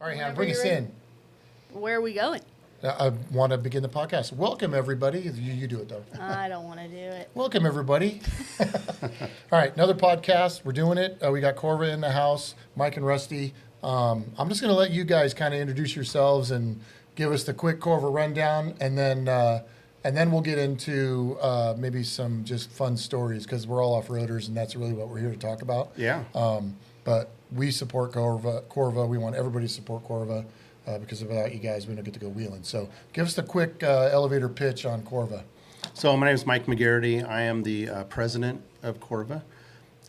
All right, Hannah, Whenever bring us you're ready. in. Where are we going? I want to begin the podcast. Welcome, everybody. You do it, though. I don't want to do it. Welcome, everybody. All right, another podcast. We're doing it. We got C.O.R.V.A in the house, Mike and Rusty. I'm just going to let you guys kind of introduce yourselves and give us the quick C.O.R.V.A rundown, and then we'll get into maybe some just fun stories because we're all off-roaders, and that's really what we're here to talk about. Yeah. But we support C.O.R.V.A. We want everybody to support C.O.R.V.A. Because without you guys, we don't get to go wheeling. So give us the quick elevator pitch on C.O.R.V.A. So my name is Mike McGarity. I am the president of C.O.R.V.A.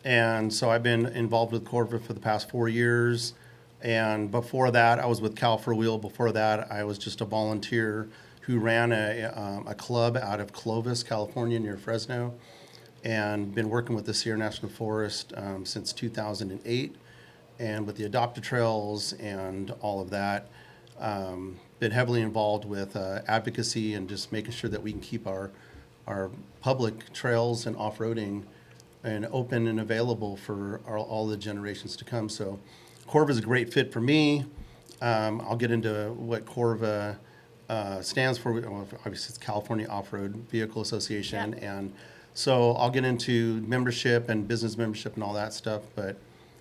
And so I've been involved with C.O.R.V.A for the past 4 years. And before that, I was with Cal for Wheel. Before that, I was just a volunteer who ran a club out of Clovis, California, near Fresno, and been working with the Sierra National Forest since 2008, and with the adopted trails and all of that. Been heavily involved with advocacy and just making sure that we can keep our public trails and off-roading and open and available for all the generations to come. So C.O.R.V.A is a great fit for me. I'll get into what C.O.R.V.A stands for. Well, obviously, it's California Off-Road Vehicle Association. Yeah. And so I'll get into membership and business membership and all that stuff. But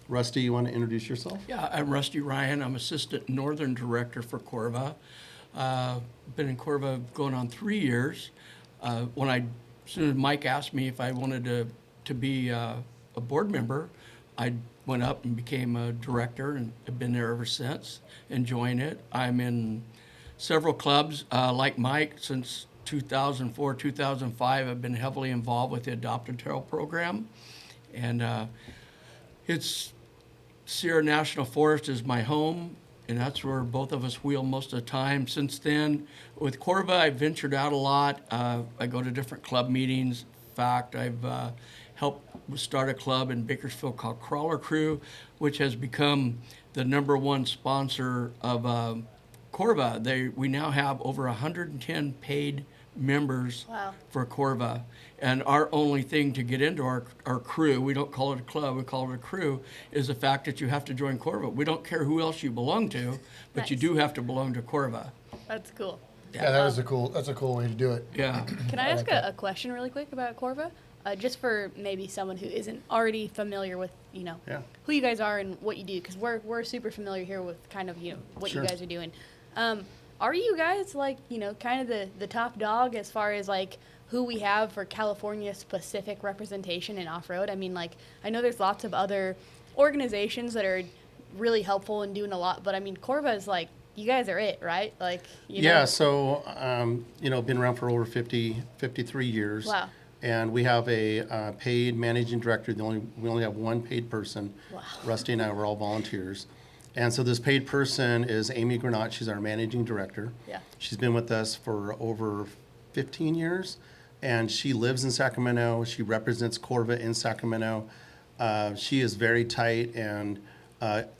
Rusty, you want to introduce yourself? Yeah, I'm Rusty Ryan. I'm Assistant Northern Director for C.O.R.V.A. Been in C.O.R.V.A going on 3 years. As soon as Mike asked me if I wanted to be a board member, I went up and became a director and have been there ever since, enjoying it. I'm in several clubs, like Mike, since 2004, 2005. I've been heavily involved with the Adopted Trail program. And it's Sierra National Forest is my home, and that's where both of us wheel most of the time. Since then, with C.O.R.V.A, I've ventured out a lot. I go to different club meetings. In fact, I've helped start a club in Bakersfield called Crawler Crew, which has become the #1 sponsor of C.O.R.V.A. We now have over 110 paid members Wow. for C.O.R.V.A. And our only thing to get into our crew, we don't call it a club, we call it a crew, is the fact that you have to join C.O.R.V.A. We don't care who else you belong to, but you Nice. do have to belong to C.O.R.V.A. That's cool. Yeah, that's a cool way to do it. Yeah. Can I ask a question really quick about C.O.R.V.A? Just for maybe someone who isn't already familiar with, Yeah. who you guys are and what you do, because we're super familiar here with kind of, what Sure. you guys are doing. Are you guys kind of the top dog as far as who we have for California specific representation in off-road? I mean, I know there's lots of other organizations that are really helpful and doing a lot, but I mean, C.O.R.V.A is you guys are it, right? Yeah, so, been around for over 53 years. Wow. And we have a paid managing director. We only have one paid person. Wow. Rusty and I were all volunteers. And so this paid person is Amy Granat. She's our managing director. Yeah. She's been with us for over 15 years. And she lives in Sacramento. She represents C.O.R.V.A in Sacramento. She is very tight and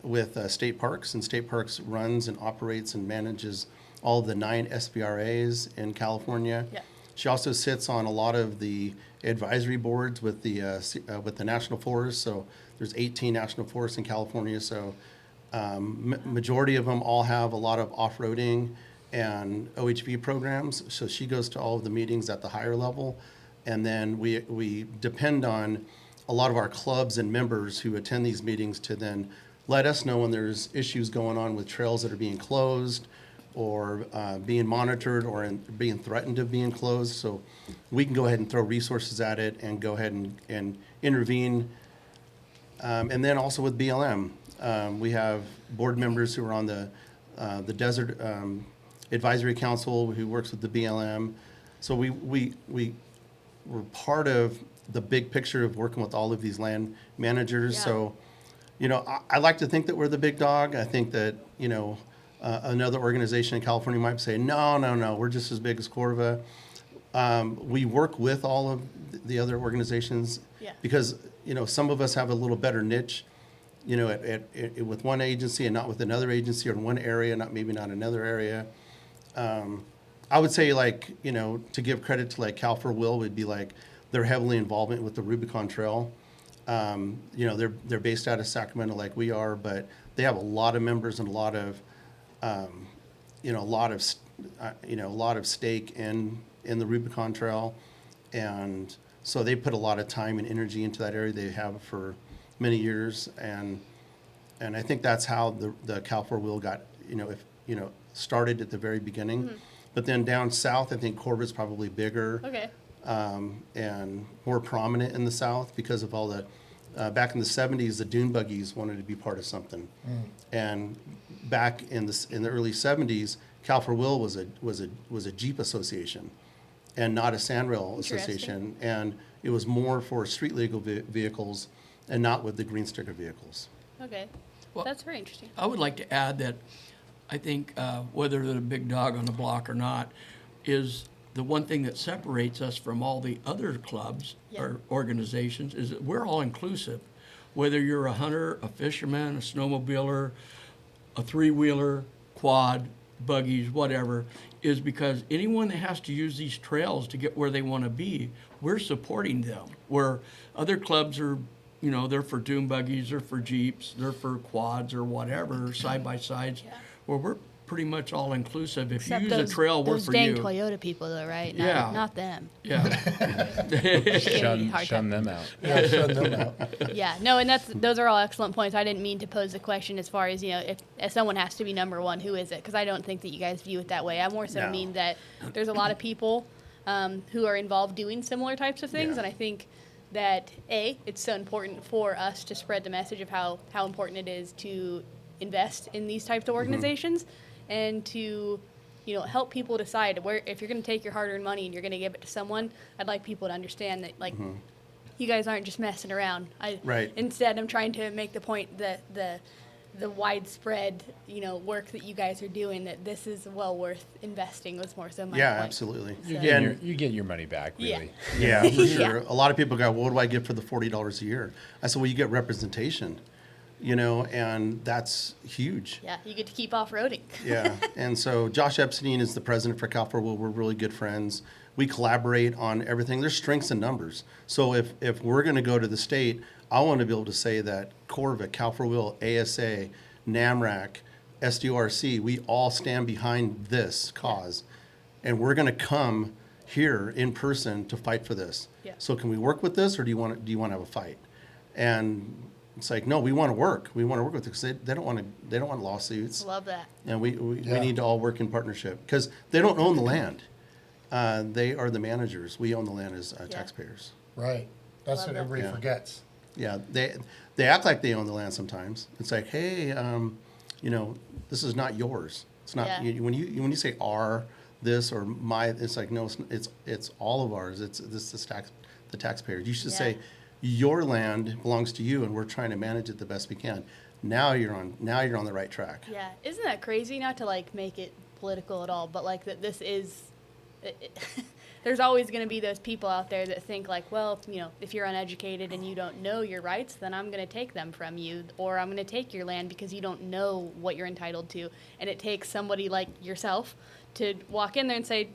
with State Parks. And State Parks runs and operates and manages all of the 9 SBRAs in California. Yeah. She also sits on a lot of the advisory boards with the National Forest. So there's 18 National Forests in California. So majority of them all have a lot of off-roading and OHV programs. So she goes to all of the meetings at the higher level. And then we depend on a lot of our clubs and members who attend these meetings to then let us know when there's issues going on with trails that are being closed or being monitored or being threatened of being closed. So we can go ahead and throw resources at it and go ahead and intervene. And then also with BLM, we have board members who are on the Desert Advisory Council who works with the BLM. So we're part of the big picture of working with all of these land managers. Yeah. So, I like to think that we're the big dog. I think that, another organization in California might say, no, we're just as big as C.O.R.V.A. We work with all of the other organizations Yeah. because, some of us have a little better niche, with one agency and not with another agency, or in one area, maybe not another area. I would say to give credit to Cal for Will would be their heavily involvement with the Rubicon Trail. They're based out of Sacramento like we are, but they have a lot of members and a lot of you know, a lot of stake in the Rubicon Trail, and so they put a lot of time and energy into that area. They have for many years, and I think that's how the COR.V.A got, started at the very beginning. But then down south, I think CORVA is probably bigger. Okay. And more prominent in the South because of all the, back in the 70s, the dune buggies wanted to be part of something. And back in the early 70s, COR.V.A was a Jeep association and not a sandrail association. And it was more for street legal vehicles and not with the green sticker vehicles. Okay. Well, That's very interesting. I would like to add that I think whether they're the big dog on the block or not is the one thing that separates us from all the other clubs or organizations is that we're all inclusive. Whether you're a hunter, a fisherman, a snowmobiler, a three-wheeler, quad, buggies, whatever, is because anyone that has to use these trails to get where they want to be, we're supporting them. Where other clubs are, they're for dune buggies, they're for Jeeps, they're for quads or whatever, side-by-sides. Well, we're pretty much all inclusive. If Except you use a trail, we're those for dang you. Toyota people, though, right? Yeah. Not them. Yeah. Shun them out. Yeah, shut them out. Yeah, no, and those are all excellent points. I didn't mean to pose the question as far as, if someone has to be number one, who is it? Because I don't think that you guys view it that way. I more so No. mean that there's a lot of people who are involved doing similar types of things, Yeah. and I think that, it's so important for us to spread the message of how important it is to invest in these types of organizations and to help people decide where, if you're going to take your hard-earned money and you're going to give it to someone. I'd like people to understand that you guys aren't just messing around. Right. Instead, I'm trying to make the point that the widespread work that you guys are doing, that this is well worth investing, was more so my Yeah, point. absolutely. You get your money back, Yeah. really. Yeah, for Yeah. sure. A lot of people go, well, what do I get for the $40 a year? I said, well, you get representation, and that's huge. Yeah, you get to keep off-roading. Yeah, and so Josh Epstein is the president for COR.V.A. We're really good friends. We collaborate on everything. There's strengths in numbers. So if we're going to go to the state, I want to be able to say that CORVA, COR.V.A, ASA, NAMRAC, SDRC, we all stand behind this cause. And we're going to come here in person to fight for this. Yeah. So can we work with this, or do you want to have a fight? And it's like, no, we want to work. We want to work with it because they don't want lawsuits. Love that. And we Yeah. need to all work in partnership because they don't own the land. They are the managers. We own the land as taxpayers. Right. That's Love what that. everybody Yeah. forgets. Yeah, they act like they own the land sometimes. It's like, hey, this is not yours. It's not. Yeah. When you say our this or my, it's like, no, it's all of ours. This is the taxpayers. You should Yeah. say your land belongs to you, and we're trying to manage it the best we can. Now you're on the right track. Yeah, isn't that crazy? Not to make it political at all, but that this is. There's always going to be those people out there that think well, if you're uneducated and you don't know your rights, then I'm going to take them from you, or I'm going to take your land because you don't know what you're entitled to. And it takes somebody like yourself to walk in there and say,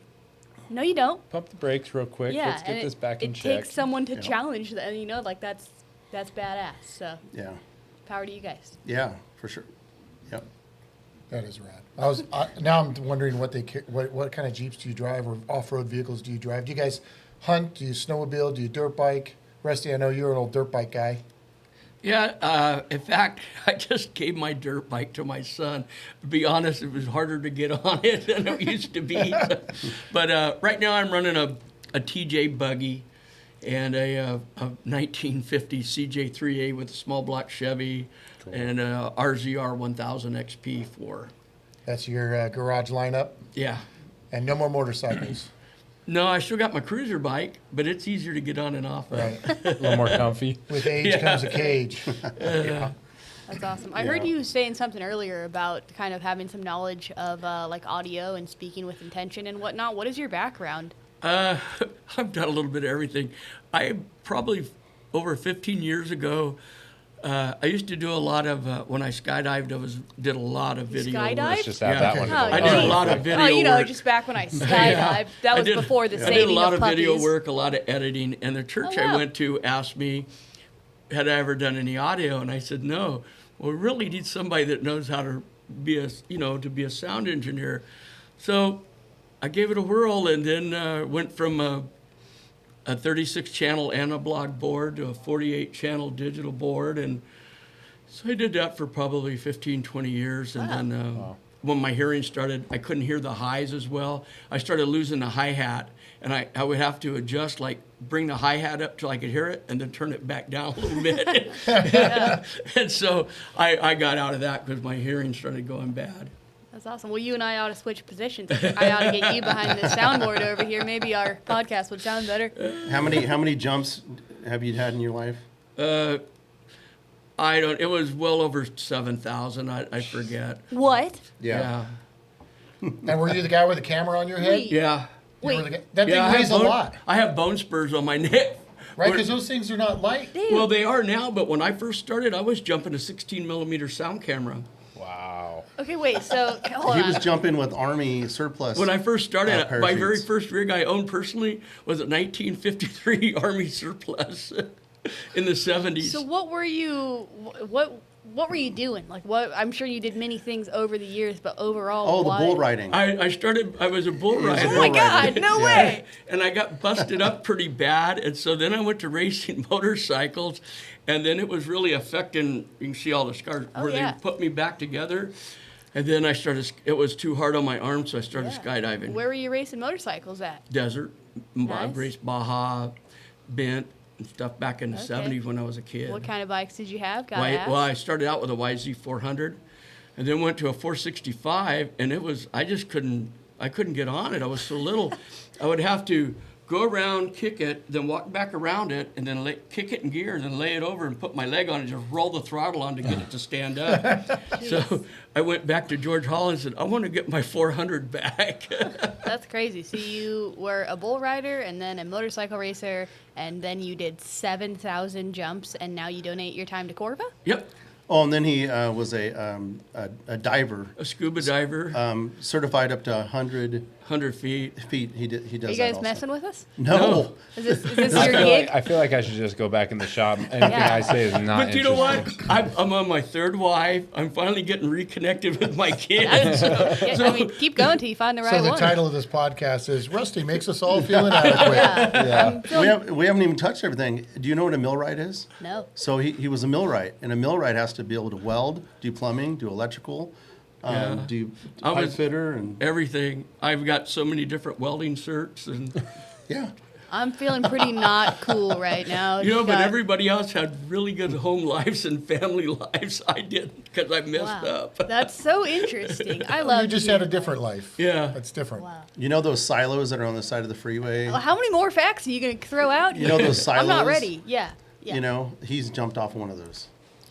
no, you don't. Pump the brakes real quick. Yeah, Let's get and this back in it check. takes someone to Yeah. challenge that. That's badass. So Yeah, power to you guys. yeah, for sure. Yep. That is rad. Now I'm wondering what kind of Jeeps do you drive, or off-road vehicles do you drive? Do you guys hunt? Do you snowmobile? Do you dirt bike? Rusty, I know you're an old dirt bike guy. Yeah, in fact, I just gave my dirt bike to my son. To be honest, it was harder to get on it than it used to be. But right now I'm running a TJ buggy and a 1950 CJ3A with a small block Chevy and a RZR 1000 XP4. That's your garage lineup, Yeah. and no more motorcycles. No, I still got my cruiser bike, but it's easier to get on and off of. Right. A little more comfy. With age comes a cage. That's awesome. I heard you saying something earlier about kind of having some knowledge of audio and speaking with intention and whatnot. What is your background? I've done a little bit of everything. I probably over 15 years ago, I used to do a lot of when I skydived. Did a lot of video. Skydive? Let's just add Yeah. that Okay. one. to Oh, the I did a list. lot of video work. just back when I skydived. That I was did- before the I saving did a lot of of video puppies. work, a lot of editing, and the church Oh, I wow. went to asked me, had I ever done any audio, and I said no. Well, we really need somebody that knows how to be to be a sound engineer. So I gave it a whirl, and then went from a 36 channel analog board to a 48 channel digital board, and so I did that for probably 15, 20 years, and then when my hearing started, I couldn't hear the highs as well. I started losing the hi-hat, and I would have to adjust, like bring the hi-hat up till I could hear it, and then turn it back down a little bit. And so I got out of that because my hearing started going bad. That's awesome. Well, you and I ought to switch positions. I ought to get you behind this soundboard over here. Maybe our podcast would sound better. How many jumps have you had in your life? I don't. It was well over 7,000. I forget. What? Yeah. And were you the guy with the camera on your head? Wait. Yeah. You were Wait. the guy- that thing Yeah, weighs a lot, I have bone spurs on my neck. right? Because those things are not light. Dude. Well, they are now, but when I first started, I was jumping a 16 millimeter sound camera. Wow. Okay, wait. So hold He on. was jumping with Army surplus. When I first started, my very parachutes. first rig I owned personally was a 1953 Army surplus in the 70s. So what were you? What were you doing? Like what? I'm sure you did many things over the years, but overall, Oh, the what? bull riding. I was a bull rider. Oh my bull God! riding. No Yeah. way. And I got busted up pretty bad, and so then I went to racing motorcycles, and then it was really affecting. You can see all the scars where yeah. they put me back together, and then I started. It was too hard on my arm, so I started Yeah. skydiving. Where were you racing motorcycles at? Desert, Nice. I raced Baja, Bent, and stuff back in the Okay. 70s when I was a kid. What kind of bikes did you have? Got Well, I started out with a YZ400, and then went to a 465, and it was I couldn't get on it. I was so little. I would have to go around, kick it, then walk back around it, and then kick it in gear, and then lay it over and put my leg on it, and just roll the throttle on to get it to stand up. So I went back to George Hall and said, I want to get my 400 back. That's crazy. So you were a bull rider and then a motorcycle racer, and then you did 7,000 jumps, and now you donate your time to CORVA? Yep, Oh, and then he was a diver, a scuba diver, certified up to 100 100 feet. feet. He does Are you that guys also. messing with us? No. Is this I your feel, gig? I feel like I should just go back in the shop. Anything Yeah. I say is not But you know what? interesting. I'm on my third wife. I'm finally getting reconnected with my kids. Yeah, I mean, keep going till you find the right So the one. title of this podcast is "Rusty Makes Us All Feel Inadequate." Yeah. Yeah. We haven't even touched everything. Do you know what a millwright is? No. So he was a millwright, and a millwright has to be able to weld, do plumbing, do electrical, Yeah. do I pipe was- fitter, and Everything. I've got so many different welding certs, and yeah. I'm feeling pretty not cool right now. but Got- everybody else had really good home lives and family lives. I didn't because I messed Wow. up. That's so interesting. I love You just had a different life. Yeah. That's different. Wow. You know those silos that are on the side of the freeway? Well, how many more facts are you going to throw out? You know those silos? I'm not ready. Yeah. Yeah. You know, he's jumped off one of those.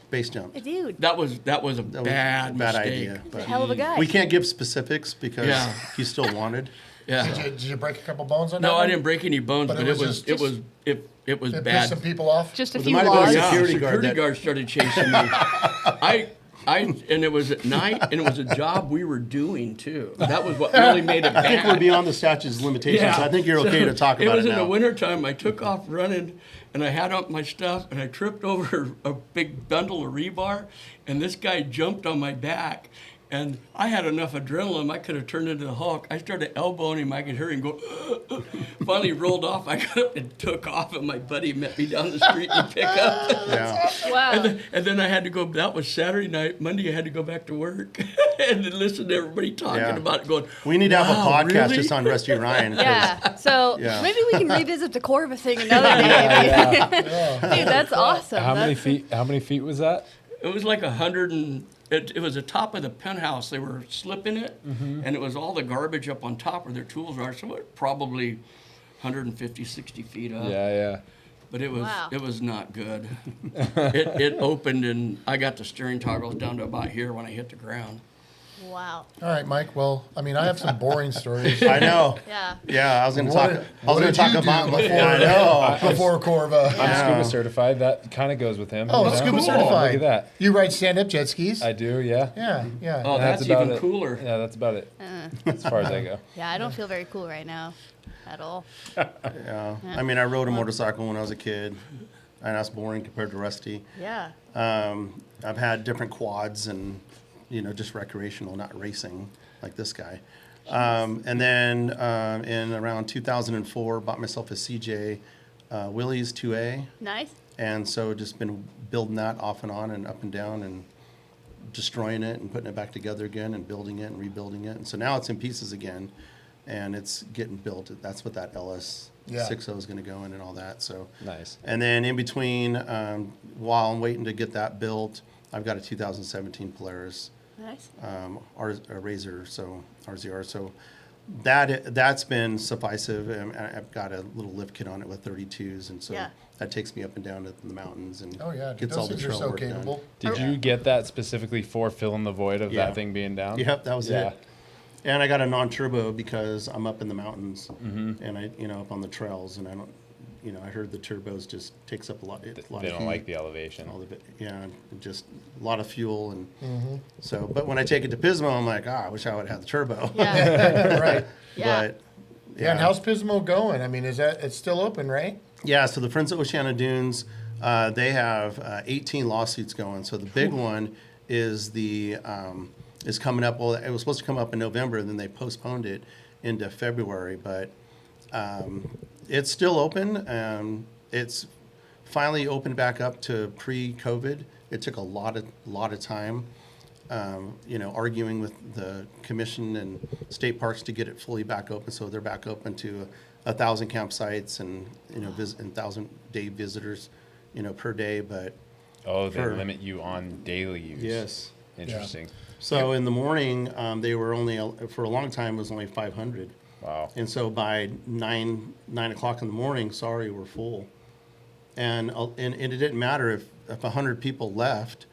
Base jump. Dude, That was a That was bad a bad mistake. idea. he's a But hell of a guy. we can't give specifics because Yeah. he's still wanted. Yeah. Did you break a couple bones on that? No, I one? didn't break any bones, But but it it was was just- it was It pissed bad. some people off. Just a Well, few there might have been laws. a security guard that- guard started chasing me. And it was at night, and it was a job we were doing too. That was what really made it bad. I think we're beyond the statute's limitations. So I think you're okay to talk about it was in now. the wintertime. I took off running, and I had up my stuff, and I tripped over a big bundle of rebar, and this guy jumped on my back. And I had enough adrenaline, I could have turned into the Hulk. I started elbowing him, I could hear him go, finally rolled off. I got up and took off, and my buddy met me down the street in the pickup. Yeah. Wow. And then I had to go, that was Saturday night. Monday I had to go back to work and then listen to everybody talking Yeah. about it, going, We need to have "Wow, a podcast really?" just on Rusty Ryan. 'cause Yeah. So Yeah. maybe we can revisit the CORVA thing another day. Dude, that's awesome. How many That's- feet? How many feet was that? It was like 100 and, it was the top of the penthouse. They were slipping it, and it was all the garbage up on top where their tools are. So it probably 150, 60 feet up. Yeah. But it was Wow. it was not good. it opened, and I got the steering toggles down to about here when I hit the ground. Wow. All right, Mike. Well, I mean, I have some boring stories. I know. Yeah. Yeah, I was going to What talk. did- I was what going did to talk you do about. before- I know. Before Corva. I'm Yeah. scuba certified. That kind of goes with him. Oh, you know? scuba Cool. certified. Look at that. You ride stand-up jet skis? I do. Yeah. Yeah. Oh, And that's about even it. cooler. Yeah, that's about it. As far as I go. Yeah, I don't feel very cool right now at all. Yeah. I mean, I rode a motorcycle when I was a kid, and that's boring compared to Rusty. Yeah. I've had different quads and just recreational, not racing like this guy. And then in around 2004, bought myself a CJ Willys 2A. Nice. And so just been building that off and on and up and down and destroying it and putting it back together again and building it and rebuilding it. And so now it's in pieces again and it's getting built. That's what that LS 60 is going to go in and all that. So Nice. And then in between, while I'm waiting to get that built, I've got a 2017 Polaris Nice. Razor, so RZR. So that's been sufficient. I've got a little lift kit on it with 32s, and so Yeah. that takes me up and down to the mountains and Oh yeah, dude, gets those all the things are trail so work done. capable. Did you get that specifically for filling the void of Yeah. that thing being down? Yep, that was Yeah. it. And I got a non-turbo because I'm up in the mountains and I, up on the trails, and I don't, I heard the turbos just takes up a lot. It's a lot They of don't heat, like the elevation. all of it. Yeah, just a lot of fuel, and so. But when I take it to Pismo, I'm like, I wish I would have had the turbo. Yeah. Right. Yeah. But Yeah. And how's Pismo going? I mean, it's still open, right? yeah, so the Friends of Oceana Dunes, they have 18 lawsuits going. So the big one is is coming up. Well, it was supposed to come up in November, and then they postponed it into February. But it's still open. It's finally opened back up to pre-COVID. It took a lot of time, arguing with the commission and state parks to get it fully back open. So they're back open to 1,000 campsites and and 1,000-day visitors, per day. But Oh, they For- limit you on daily use. Interesting. So in the morning, they were only for a long time it was only 500. Wow. And so by 9 o'clock in the morning, sorry, we're full. And it didn't matter if 100 people left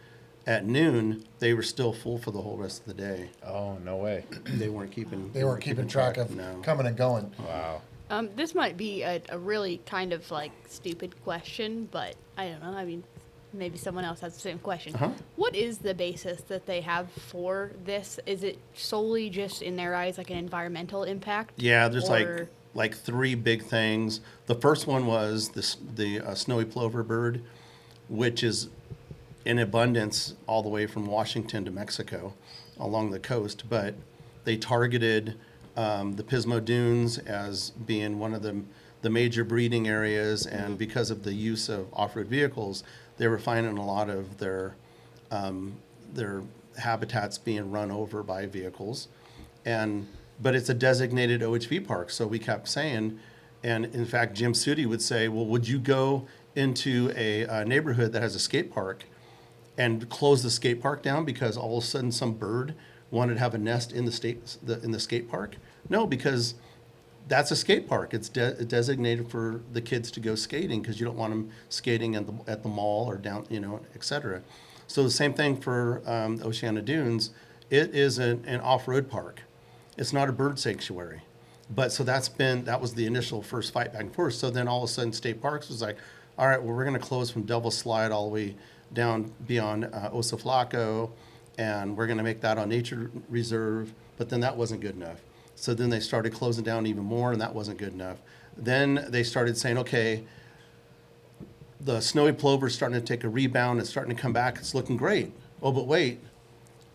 at noon, they were still full for the whole rest of the day. Oh, no way. They weren't keeping. They weren't keeping track of No. coming and going. Wow. This might be a really kind of like stupid question, but I don't know. I mean, maybe someone else has the same question. Uh-huh. What is the basis that they have for this? Is it solely just in their eyes like an environmental impact? Yeah, there's Or- like three big things. The first one was the snowy plover bird, which is in abundance all the way from Washington to Mexico along the coast. But they targeted the Pismo Dunes as being one of the major breeding areas, and because of the use of off-road vehicles, they were finding a lot of their habitats being run over by vehicles. But it's a designated OHV park, so we kept saying, and in fact, Jim Sudi would say, well, would you go into a neighborhood that has a skate park and close the skate park down because all of a sudden some bird wanted to have a nest in the skate park? No, because that's a skate park. It's designated for the kids to go skating because you don't want them skating at the mall or down, et cetera. So the same thing for Oceana Dunes. It is an off-road park. It's not a bird sanctuary. But so that was the initial first fight back and forth. So then all of a sudden State Parks was like, all right, well, we're going to close from Devil's Slide all the way down beyond Oso Flaco, and we're going to make that a nature reserve. But then that wasn't good enough. So then they started closing down even more, and that wasn't good enough. Then they started saying, okay, the snowy plover's starting to take a rebound. It's starting to come back. It's looking great. Oh, but wait,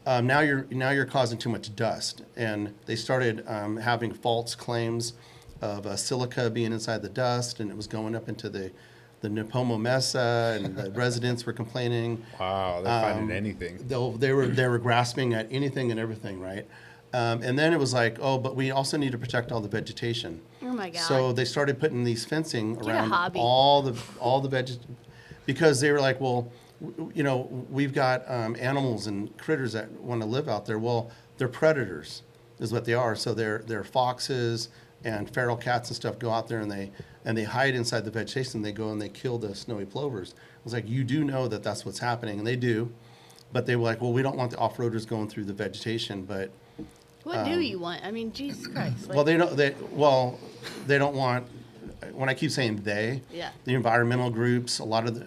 now you're causing too much dust. And they started having false claims of silica being inside the dust, and it was going up into the Nipomo Mesa, and the residents were complaining. Wow, they're finding anything. They were grasping at anything and everything, right? And then it was like, oh, but we also need to protect all the vegetation. Oh my God. So they started putting these fencing Get a around hobby. all the because they were like, well, we've got animals and critters that want to live out there. Well, they're predators, is what they are. So they're foxes and feral cats and stuff go out there and they hide inside the vegetation. They go and they kill the snowy plovers. I was like, you do know that that's what's happening, and they do. But they were like, well, we don't want the off-roaders going through the vegetation, but. What do you want? I mean, Jesus Christ. Like, Well, they don't want. When I keep saying they, Yeah. the environmental groups, a lot of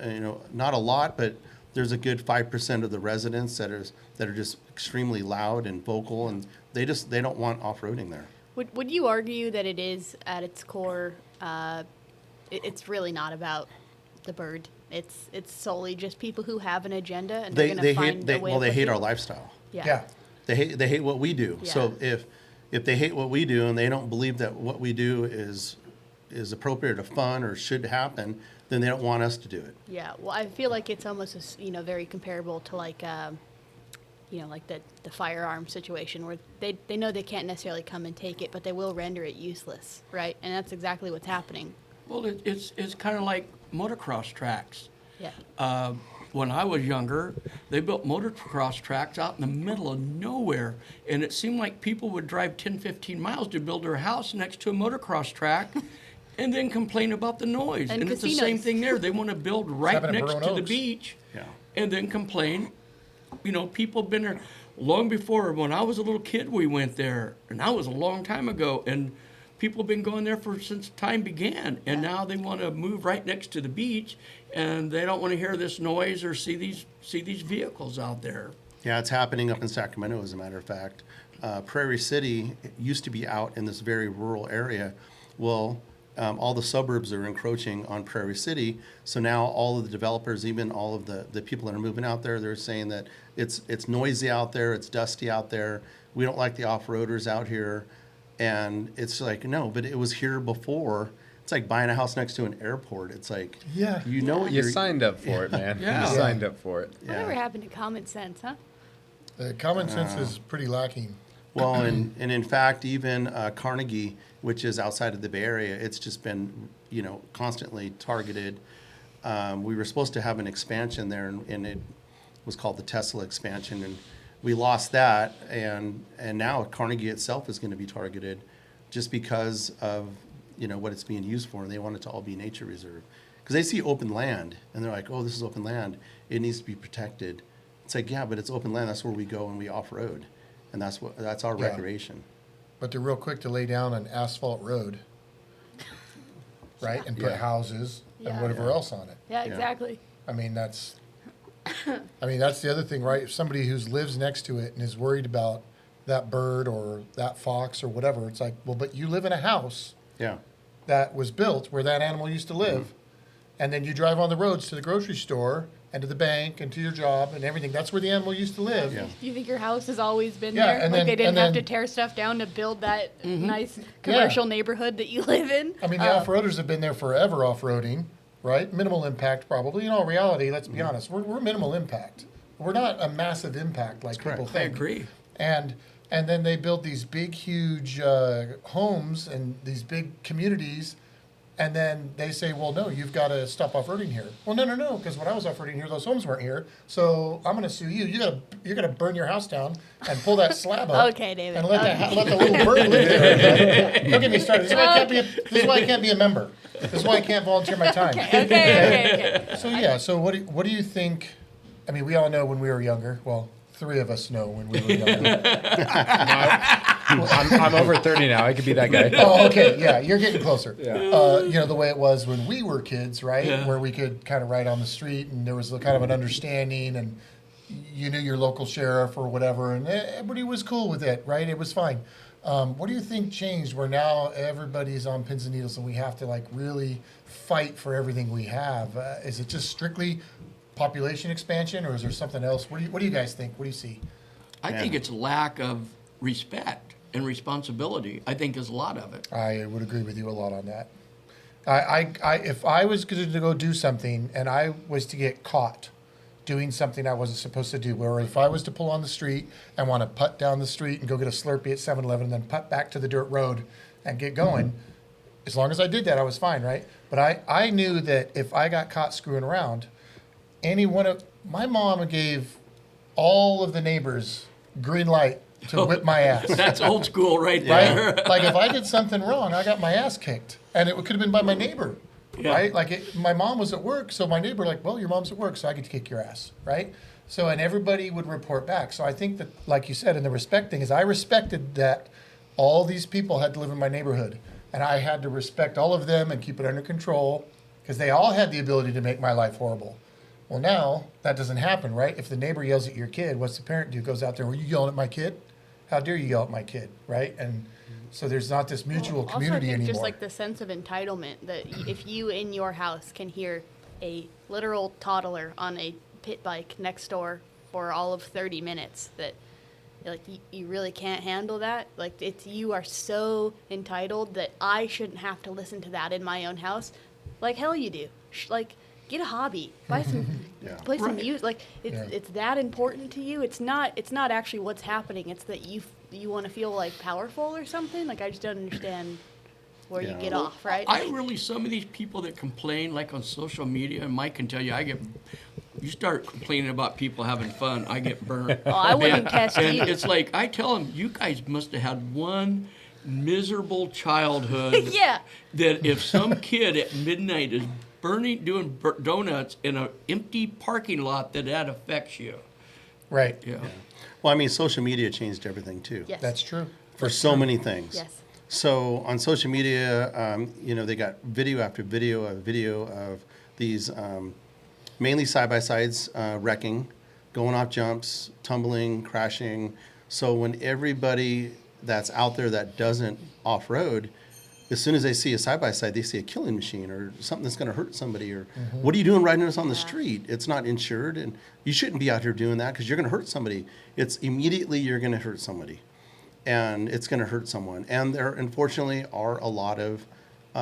not a lot, but there's a good 5% of the residents that are just extremely loud and vocal, and they don't want off-roading there. Would you argue that it is at its core? It's really not about the bird. It's solely just people who have an agenda, and they're going to find a way. They to push hate it? our lifestyle. Yeah. They hate what we do. So Yeah. if they hate what we do and they don't believe that what we do is appropriate or fun or should happen, then they don't want us to do it. Yeah, well, I feel like it's almost, very comparable to like, like the firearm situation where they know they can't necessarily come and take it, but they will render it useless, right? And that's exactly what's happening. Well, it's kind of like motocross tracks. Yeah. When I was younger, they built motocross tracks out in the middle of nowhere, and it seemed like people would drive 10, 15 miles to build their house next to a motocross track and then complain about the noise. And it's the same casinos. thing there. They want to build right happened at next Burnt to the Oaks. beach Yeah. and then complain. People have been there long before. When I was a little kid, we went there, and that was a long time ago, and people have been going there since time began, and now they want to move right next to the beach, and they don't want to hear this noise or see these vehicles out there. Yeah, it's happening up in Sacramento, as a matter of fact. Prairie City used to be out in this very rural area. Well, all the suburbs are encroaching on Prairie City, so now all of the developers, even all of the people that are moving out there, they're saying that it's noisy out there, it's dusty out there, we don't like the off-roaders out here. And it's like, no, but it was here before. It's like buying a house next to an airport. It's like, Yeah. you know what You you're... signed up for it, man. Yeah. You signed up for it. Whatever happened to common sense, huh? The common sense is pretty lacking. Well, and in fact, even Carnegie, which is outside of the Bay Area, it's just been, constantly targeted. We were supposed to have an expansion there, and it was called the Tesla expansion, and we lost that, and now Carnegie itself is going to be targeted just because of, what it's being used for, and they want it to all be nature reserve. Because they see open land, and they're like, oh, this is open land. It needs to be protected. It's like, yeah, but it's open land. That's where we go and we off-road. And that's our Yeah. recreation. But they're real quick to lay down an asphalt road, right? And put Yeah. houses Yeah. and whatever else on it. Yeah, exactly. I mean, that's the other thing, right? If somebody who lives next to it and is worried about that bird or that fox or whatever, it's like, well, but you live in a house Yeah. that was built where that animal used to live, and then you drive on the roads to the grocery store and to the bank and to your job and everything. That's where the animal used to live. Yeah. Do you think your house has always been Yeah, there? and Like then- they didn't and have to then- tear stuff down to build that nice commercial neighborhood that you live in? I mean, the off-roaders have been there forever off-roading, right? Minimal impact, probably. In all reality, let's be honest, we're minimal impact. We're not a massive impact like people correct. I think. agree. And then they build these big, huge homes and these big communities, and then they say, well, no, you've got to stop off-roading here. Well, no, because when I was off-roading here, those homes weren't here, so I'm going to sue you. You're gonna burn your house down and pull that slab up. Okay, David. And let the little bird live there. Okay? Don't get me started. This is why I can't be a member. This is why I can't volunteer my time. Okay. So yeah, so what do you think? I mean, we all know when we were younger. Well, 3 of us know when we were younger. I'm over 30 now. I could be that guy. Oh, okay, yeah, you're getting closer. Yeah. The way it was when we were kids, right? Yeah. Where we could kind of ride on the street, and there was a kind of an understanding, and you knew your local sheriff or whatever, and everybody was cool with it, right? It was fine. What do you think changed where now everybody's on pins and needles and we have to really fight for everything we have? Is it just strictly population expansion, or is there something else? What do you guys think? What do you see? I think it's lack of respect and responsibility. I think is a lot of it. I would agree with you a lot on that. If I was going to go do something and I was to get caught doing something I wasn't supposed to do, or if I was to pull on the street and want to putt down the street and go get a Slurpee at 7-Eleven and then putt back to the dirt road and get going, as long as I did that, I was fine, right? But I knew that if I got caught screwing around, my mom gave all of the neighbors green light to whip my ass. That's old school right there. Right? Like if I did something wrong, I got my ass kicked, and it could have been by my neighbor, right? Like my mom was at work, so my neighbor well, your mom's at work, so I get to kick your ass, right? So and everybody would report back. So I think that, like you said, in the respect thing, is I respected that all these people had to live in my neighborhood, and I had to respect all of them and keep it under control because they all had the ability to make my life horrible. Well, now that doesn't happen, right? If the neighbor yells at your kid, what's the parent do? Goes out there, were you yelling at my kid? How dare you yell at my kid, right? And so there's not this mutual community also, I think anymore. just like the sense of entitlement that if you in your house can hear a literal toddler on a pit bike next door for all of 30 minutes, that like you really can't handle that. Like you are so entitled that I shouldn't have to listen to that in my own house. Like hell you do. Like get a hobby, buy some, Yeah. play some Right. music. Like it's that important to you. It's not actually what's happening. It's that you want to feel like powerful or something. Like I just don't understand where you Yeah. get off, right? Some of these people that complain, like on social media, and Mike can tell you, you start complaining about people having fun, I get burned. Oh, I wouldn't test And you. it's like, I tell them, you guys must have had one miserable childhood. Yeah. That if some kid at midnight is doing donuts in an empty parking lot, that affects you. Right. Yeah. Well, I mean, social media changed everything too. Yes. That's true. For so many things. Yes. So on social media, they got video after video of these mainly side-by-sides wrecking, going off jumps, tumbling, crashing. So when everybody that's out there that doesn't off-road, as soon as they see a side-by-side, they see a killing machine or something that's going to hurt somebody. Or what are you doing riding this on the street? It's not insured, and you shouldn't be out here doing that because you're going to hurt somebody. It's immediately you're going to hurt somebody, and it's going to hurt someone. And there, unfortunately, are a lot of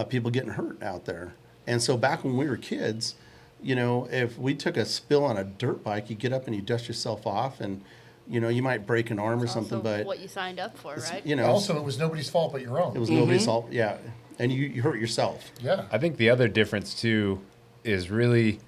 people getting hurt out there. And so back when we were kids, if we took a spill on a dirt bike, you get up and you dust yourself off, and you might break an arm or something. Also But what you signed up for, right? Also, it was nobody's fault but your own. it was nobody's fault. Yeah, and you hurt yourself. Yeah. I think the other difference too is really,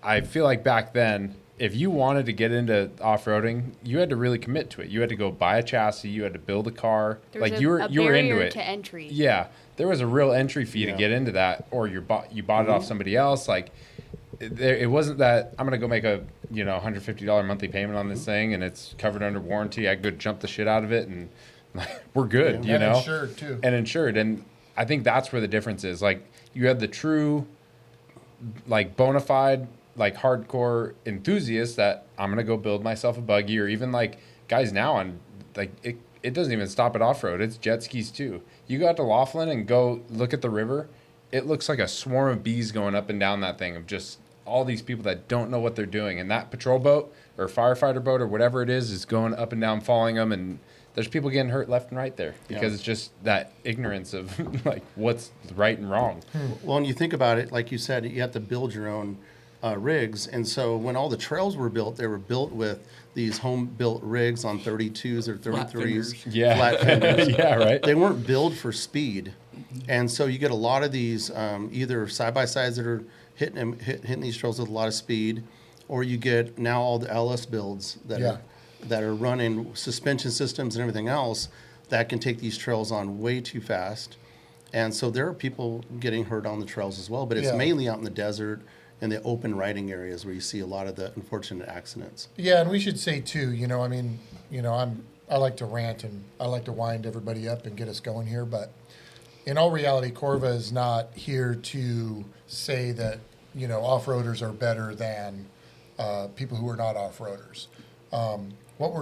I feel like back then, if you wanted to get into off-roading, you had to really commit to it. You had to go buy a chassis. You had to build a car. There was Like a you were into barrier it. to entry. Yeah, there was a real entry fee to Yeah. get into that, or you bought it off somebody else. Like it wasn't that I'm gonna go make a $150 monthly payment on this thing and it's covered under warranty. I could jump the shit out of it and we're good. And insured, too. And insured. And I think that's where the difference is. Like you had the true, like bona fide, like hardcore enthusiasts that I'm gonna go build myself a buggy, or even like guys now on like it doesn't even stop at off road. It's jet skis too. You go out to Laughlin and go look at the river. It looks like a swarm of bees going up and down that thing of just all these people that don't know what they're doing. And that patrol boat or firefighter boat or whatever it is going up and down, following them. And there's people getting hurt left and right there because it's just that ignorance of like what's right and wrong. Well, and you think about it, like you said, you have to build your own rigs. And so when all the trails were built, they were built with these home-built rigs on 32s or 33s. fenders. Yeah. Flat fenders. Yeah, right. They weren't built for speed. And so you get a lot of these either side-by-sides that are hitting these trails with a lot of speed, or you get now all the LS builds that are running suspension systems and everything else that can take these trails on way too fast. And so there are people getting hurt on the trails as well, but it's mainly out in the desert and the open riding areas where you see a lot of the unfortunate accidents. Yeah, and we should say too, I like to rant and I like to wind everybody up and get us going here, but in all reality, CORVA is not here to say that, off-roaders are better than people who are not off-roaders. What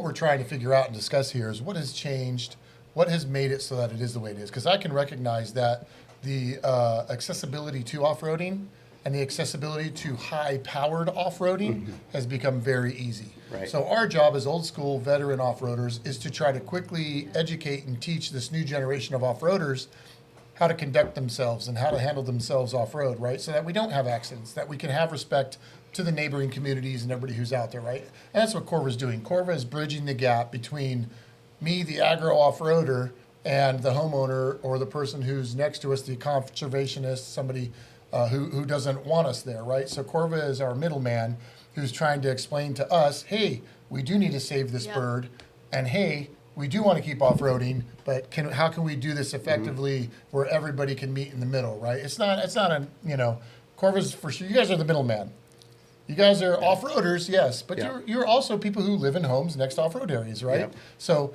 we're trying to figure out and discuss here is what has changed, what has made it so that it is the way it is. Because I can recognize that the accessibility to off-roading and the accessibility to high-powered off-roading has become very easy. Right. So our job as old-school veteran off-roaders is to try to quickly educate and teach this new generation of off-roaders how to conduct themselves and how to handle themselves off-road, right? So that we don't have accidents, that we can have respect to the neighboring communities and everybody who's out there, right? And that's what CORVA is doing. CORVA is bridging the gap between me, the agro off-roader, and the homeowner or the person who's next to us, the conservationist, somebody who doesn't want us there, right? So CORVA is our middleman who's trying to explain to us, hey, we do need to save this bird, and hey, we do want to keep off-roading, but how can we do this effectively where everybody can meet in the middle, right? It's not CORVA's for sure. You guys are the middleman. You guys are off-roaders, yes, but you're also people who live in homes next to off-road areas, right? Yep. So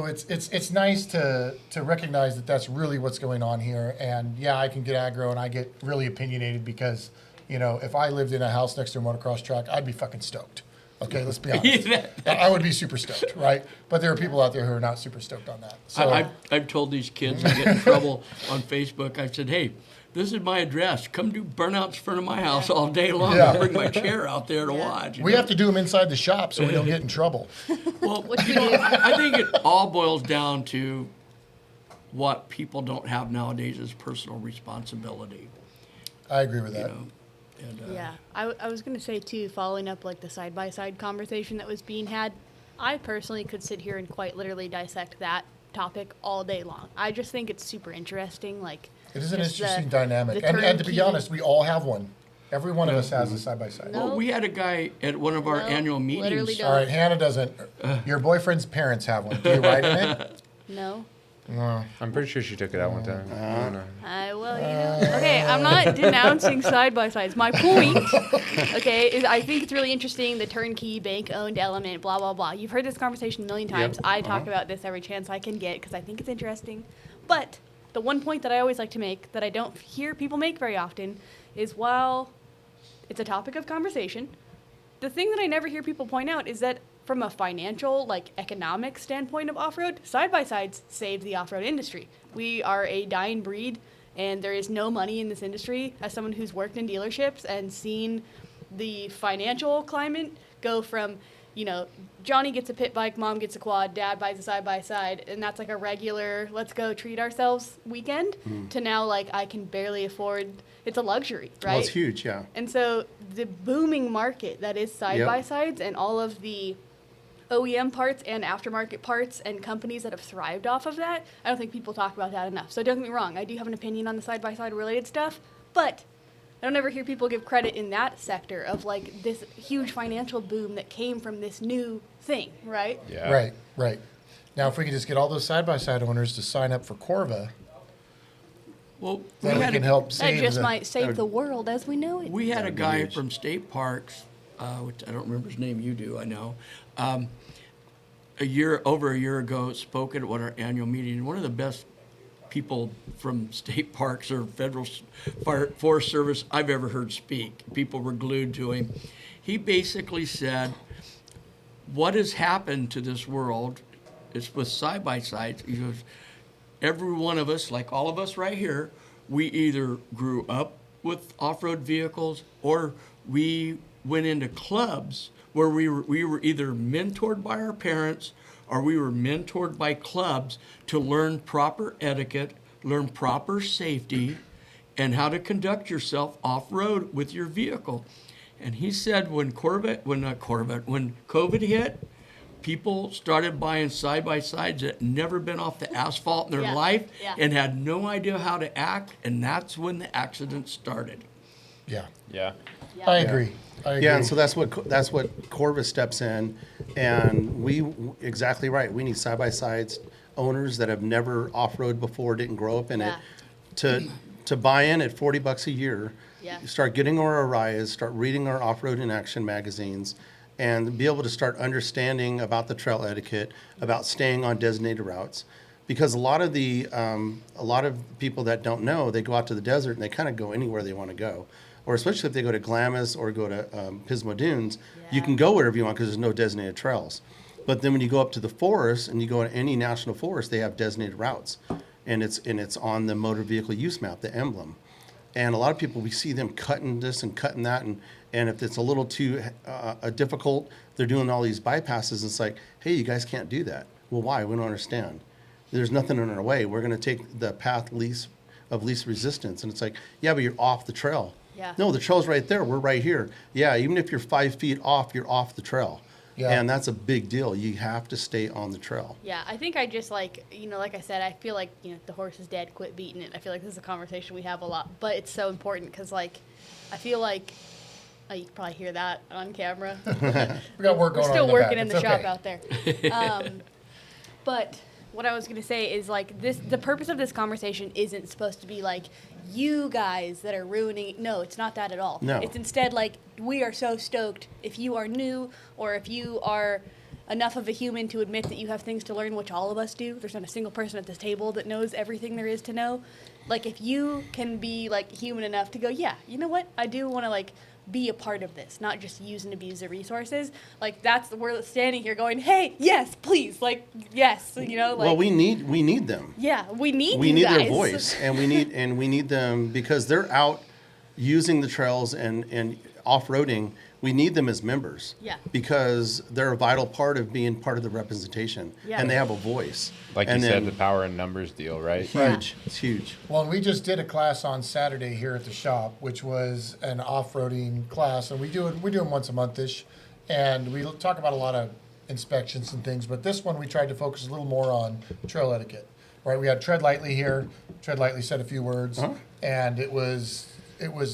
it's nice to recognize that that's really what's going on here. And yeah, I can get aggro and I get really opinionated because, if I lived in a house next to a motocross track, I'd be fucking stoked. Okay, let's be honest. I would be super stoked, right? But there are people out there who are not super stoked on that. So I've told these kids that get in trouble on Facebook, I said, hey, this is my address. Come do burnouts in front of my house all day long. Yeah. I'll bring my chair out there to watch. We have to do them inside the shop so we don't get in trouble. Well, Which we do. I think it all boils down to what people don't have nowadays is personal responsibility. I agree with You that. know, and, Yeah, I was gonna say too, following up like the side by side conversation that was being had. I personally could sit here and quite literally dissect that topic all day long. I just think it's super interesting. Like It is an just interesting the- dynamic. the And to be turnkey- honest, we all have one. Every one of us has a side by side. No. Well, we had a guy at one of our No, annual literally meetings. don't. All right, Hannah doesn't. Your boyfriend's parents have one. Do you write in it? No. I'm pretty sure she took it out one time. I don't know. Well, okay, I'm not denouncing side by sides. My point, okay, is I think it's really interesting the turnkey bank owned element, blah blah blah. You've heard this conversation a million times. I talk about this every chance I can get because I think it's interesting. But the one point that I always like to make that I don't hear people make very often is while it's a topic of conversation, the thing that I never hear people point out is that from a financial, like economic standpoint of off-road, side-by-sides save the off-road industry. We are a dying breed, and there is no money in this industry. As someone who's worked in dealerships and seen the financial climate go from, Johnny gets a pit bike, mom gets a quad, dad buys a side-by-side, and that's like a regular, let's go treat ourselves weekend, to now like I can barely afford, it's a luxury, right? Well, it's huge, yeah. And so the booming market that is side-by-sides and all of the OEM parts and aftermarket parts and companies that have thrived off of that, I don't think people talk about that enough. So don't get me wrong, I do have an opinion on the side-by-side related stuff, but I don't ever hear people give credit in that sector of like this huge financial boom that came from this new thing, right? Yeah. Right. Now, if we could just get all those side by side owners to sign up for CORVA, Well, then we can help That save just the. might save the world as we know it. we had a That'd be guy huge. from State Parks, which I don't remember his name. You do, I know. Over a year ago, spoke at one of our annual meeting. One of the best people from State Parks or Federal Forest Service I've ever heard speak. People were glued to him. He basically said, "What has happened to this world is with side by sides." He goes, "Every one of us, like all of us right here, we either grew up with off-road vehicles or we went into clubs where we were either mentored by our parents or we were mentored by clubs to learn proper etiquette, learn proper safety, and how to conduct yourself off-road with your vehicle." And he said when COVID hit, people started buying side-by-sides that never been off the asphalt in their Yeah, life yeah. and had no idea how to act, and that's when the accident started. Yeah, Yeah. I agree. Yeah, and so that's what CORVA steps in, and exactly right. We need side by sides owners that have never off road before, didn't grow up in Yeah. it, to buy in at $40 a year. Yeah. Start getting our Arias, start reading our off road in action magazines, and be able to start understanding about the trail etiquette, about staying on designated routes. Because a lot of people that don't know, they go out to the desert and they kind of go anywhere they want to go. Or especially if they go to Glamis or go to Pismo Dunes, you can go wherever you want because there's no designated trails. But then when you go up to the forest and you go to any national forest, they have designated routes, and it's on the motor vehicle use map, the emblem. And a lot of people, we see them cutting this and cutting that, and if it's a little too difficult, they're doing all these bypasses. It's like, hey, you guys can't do that. Well, why? We don't understand. There's nothing in our way. We're going to take the path of least resistance. And it's like, yeah, but you're off the trail. Yeah. No, the trail's right there. We're right here. Yeah, even if you're 5 feet off, you're off the trail. Yeah. And that's a big deal. You have to stay on the trail. Yeah, I think I just like I said, I feel like the horse is dead, quit beating it. I feel like this is a conversation we have a lot, but it's so important because I feel like you can probably hear that on camera. We got work We're going on. still in working back. in It's the shop okay. out there. But what I was gonna say is the purpose of this conversation isn't supposed to be like you guys that are ruining. No, it's not that at all. No. It's instead like we are so stoked if you are new or if you are enough of a human to admit that you have things to learn, which all of us do. There's not a single person at this table that knows everything there is to know. Like if you can be like human enough to go, yeah, you know what? I do want to like be a part of this, not just use and abuse the resources. Like we're standing here going, hey, yes, please, like, yes, you know, like. Well, we need them. Yeah, we need We you need guys. their voice, and we need them because they're out using the trails and off-roading. We need them as members. Yeah. Because they're a vital part of being part of the representation. Yeah. And they have a voice. Like and you said, then- the power in numbers deal, right? Huge. It's huge. Well, and we just did a class on Saturday here at the shop, which was an off-roading class, and we do them once a month-ish, and we talk about a lot of inspections and things, but this one we tried to focus a little more on trail etiquette, right? We had Tread Lightly here. Tread Lightly said a few words, and it was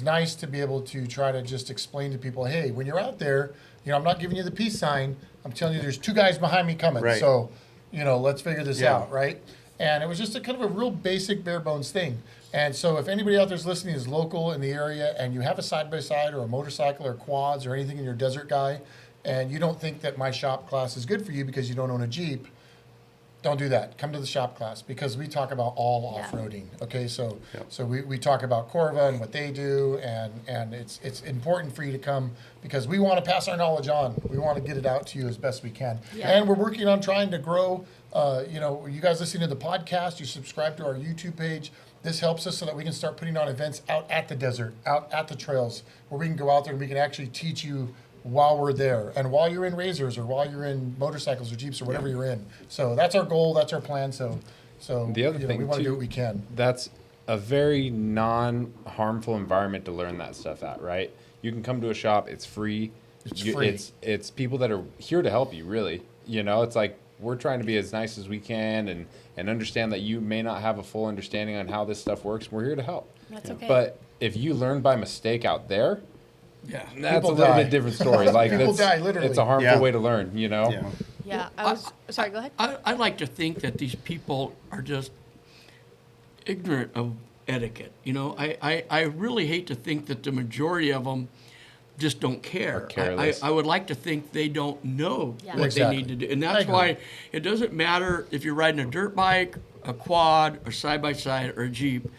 nice to be able to try to just explain to people, hey, when you're out there, you know, I'm not giving you the peace sign. I'm telling you there's two guys behind me coming. Right. So, you know, let's figure this Yeah. out, right? And it was just a kind of a real basic, bare bones thing. And so if anybody out there's listening is local in the area and you have a side-by-side or a motorcycle or quads or anything in your desert guy, and you don't think that my shop class is good for you because you don't own a Jeep, don't do that. Come to the shop class because we talk about all Yeah. off-roading. Okay, so Yep. so we talk about CORVA and what they do, and it's important for you to come because we want to pass our knowledge on. We want to get it out to you as best we can. Yeah. And we're working on trying to grow. You know, you guys listening to the podcast, you subscribe to our YouTube page. This helps us so that we can start putting on events out at the desert, out at the trails, where we can go out there and we can actually teach you while we're there and while you're in razors or while you're in motorcycles or Jeeps or whatever you're in. So that's our goal. That's our plan. So The other you know, thing we want to do too- what we can. That's a very non-harmful environment to learn that stuff at, right? You can come to a shop, it's free. It's free. It's people that are here to help you, really. You know, it's like we're trying to be as nice as we can and understand that you may not have a full understanding on how this stuff works. We're here to help. That's okay. But if you learn by mistake out there, Yeah. that's People a little die. bit different story. Like People that's, die, literally. it's a harmful Yeah. way to learn, you know? Yeah. yeah, I was sorry. Go ahead. I like to think that these people are just ignorant of etiquette. You know, I really hate to think that the majority of them just don't care. Are careless. I would like to think they don't know Yeah. what Exactly. they need to do. And I that's agree. why it doesn't matter if you're riding a dirt bike, a quad, or side-by-side, or a Jeep.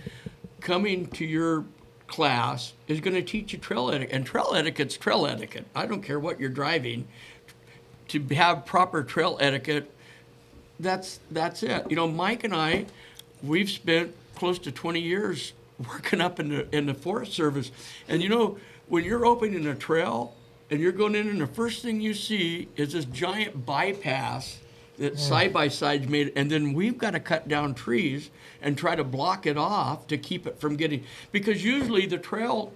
Coming to your class is going to teach you trail etiquette. And trail etiquette's trail etiquette. I don't care what you're driving. To have proper trail etiquette, that's it. You know, Mike and I, we've spent close to 20 years working up in the Forest Service. And you know, when you're opening a trail and you're going in and the first thing you see is this giant bypass that side-by-sides made, and then we've got to cut down trees and try to block it off to keep it from getting, because usually the trail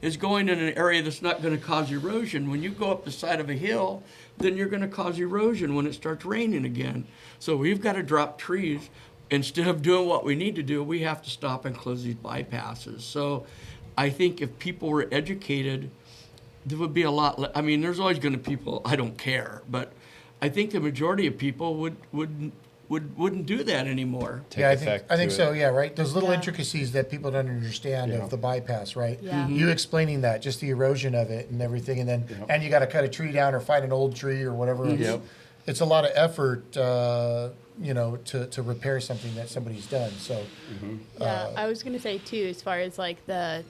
is going in an area that's not going to cause erosion. When you go up the side of a hill, then you're going to cause erosion when it starts raining again. So we've got to drop trees. Instead of doing what we need to do, we have to stop and close these bypasses. So I think if people were educated, there would be a lot. I mean, there's always going to be people, I don't care, but I think the majority of people wouldn't do that anymore. Take Yeah, effect I think to so. it. Yeah, right. Those little Yeah. intricacies that people don't understand Yeah. of the bypass, right? Yeah. You explaining that, just the erosion of it and everything, and then and you got to cut a tree down or find an old tree or whatever. Yep. It's a lot of effort, you know, to repair something that somebody's done. So Yeah, I was gonna say too, as far as like the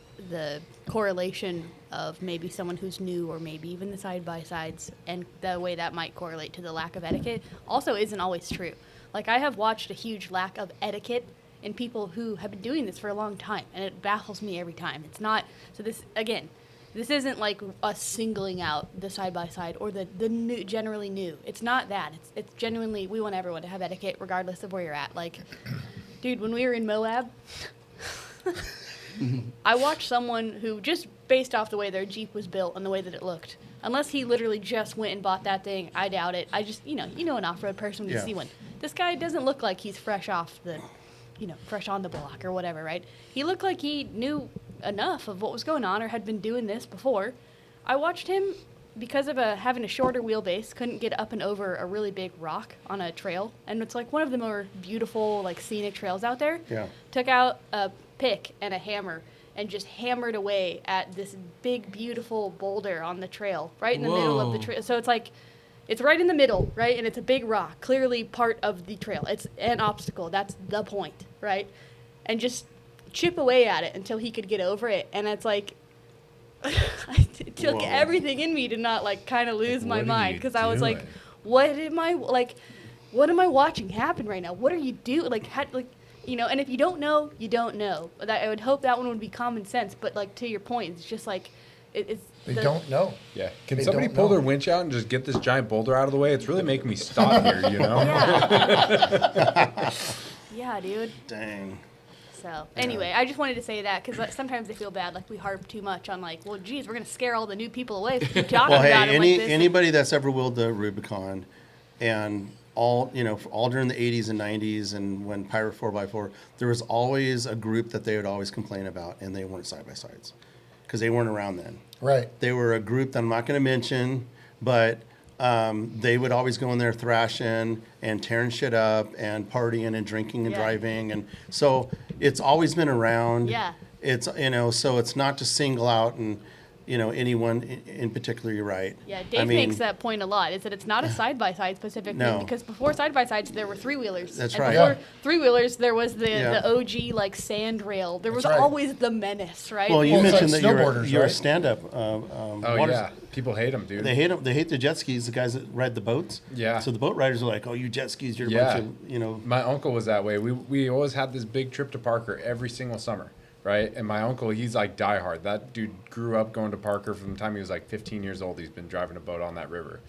correlation of maybe someone who's new or maybe even the side by sides and the way that might correlate to the lack of etiquette also isn't always true. Like I have watched a huge lack of etiquette in people who have been doing this for a long time, and it baffles me every time. It's not so. This again, this isn't like us singling out the side by side or the new, generally new. It's not that. It's genuinely we want everyone to have etiquette regardless of where you're at. Like, dude, when we were in Moab. I watched someone who, just based off the way their Jeep was built and the way that it looked, unless he literally just went and bought that thing, I doubt it. I just, you know an off-road person when you Yeah. see one. This guy doesn't look like he's fresh off the, fresh on the block or whatever, right? He looked like he knew enough of what was going on or had been doing this before. I watched him, because of having a shorter wheelbase, couldn't get up and over a really big rock on a trail. And it's like one of the more beautiful, like scenic trails out there. Yeah. Took out a pick and a hammer and just hammered away at this big, beautiful boulder on the trail, right in the middle of the Whoa. trail. So it's like, it's right in the middle, right? And it's a big rock, clearly part of the trail. It's an obstacle. That's the point, right? And just chip away at it until he could get over it. And it's like, it took Whoa. everything in me to not like kind of lose my what are mind you because I was like, doing? what am I watching happen right now? What are you doing? Like, and if you don't know, you don't know. I would hope that one would be common sense. But like to your point, it's just like They don't know. Yeah. Can They somebody don't pull know. their winch out and just get this giant boulder out of the way? It's really making me stop here, you know? Yeah. Yeah, dude. Dang. So anyway, I just wanted to say that because sometimes I feel bad, like we harp too much on like, well, geez, we're gonna scare all the new people away if we keep talking Well, about hey, it like this. anybody that's ever wheeled the Rubicon, and all during the 80s and 90s, and when Pirate 4x4, there was always a group that they would always complain about, and they weren't side by sides because they weren't around then. Right. They were a group that I'm not going to mention, but they would always go in there thrashing and tearing shit up and partying and drinking and Yeah. driving, and so it's always been around. Yeah. It's so it's not to single out and anyone in particular. You're right. Yeah, Dave makes that point a lot. Is that it's not a side by side specific No. thing because before side by sides there were three wheelers. That's and right. Before Yeah. three wheelers there was the Yeah. OG like sand rail. There was That's right. always the menace, right? Well, you Well, it's mentioned like that snowboarders, you're a right? stand-up. Oh, water- yeah. People hate them, dude. They hate them. They hate the jet skis. The guys that ride the boats. Yeah. So the boat riders are like, "Oh, you jet skis! You're a Yeah. bunch of My uncle was that way. We always had this big trip to Parker every single summer, right? And my uncle, he's like diehard. That dude grew up going to Parker from the time he was like 15 years old. He's been driving a boat on that river.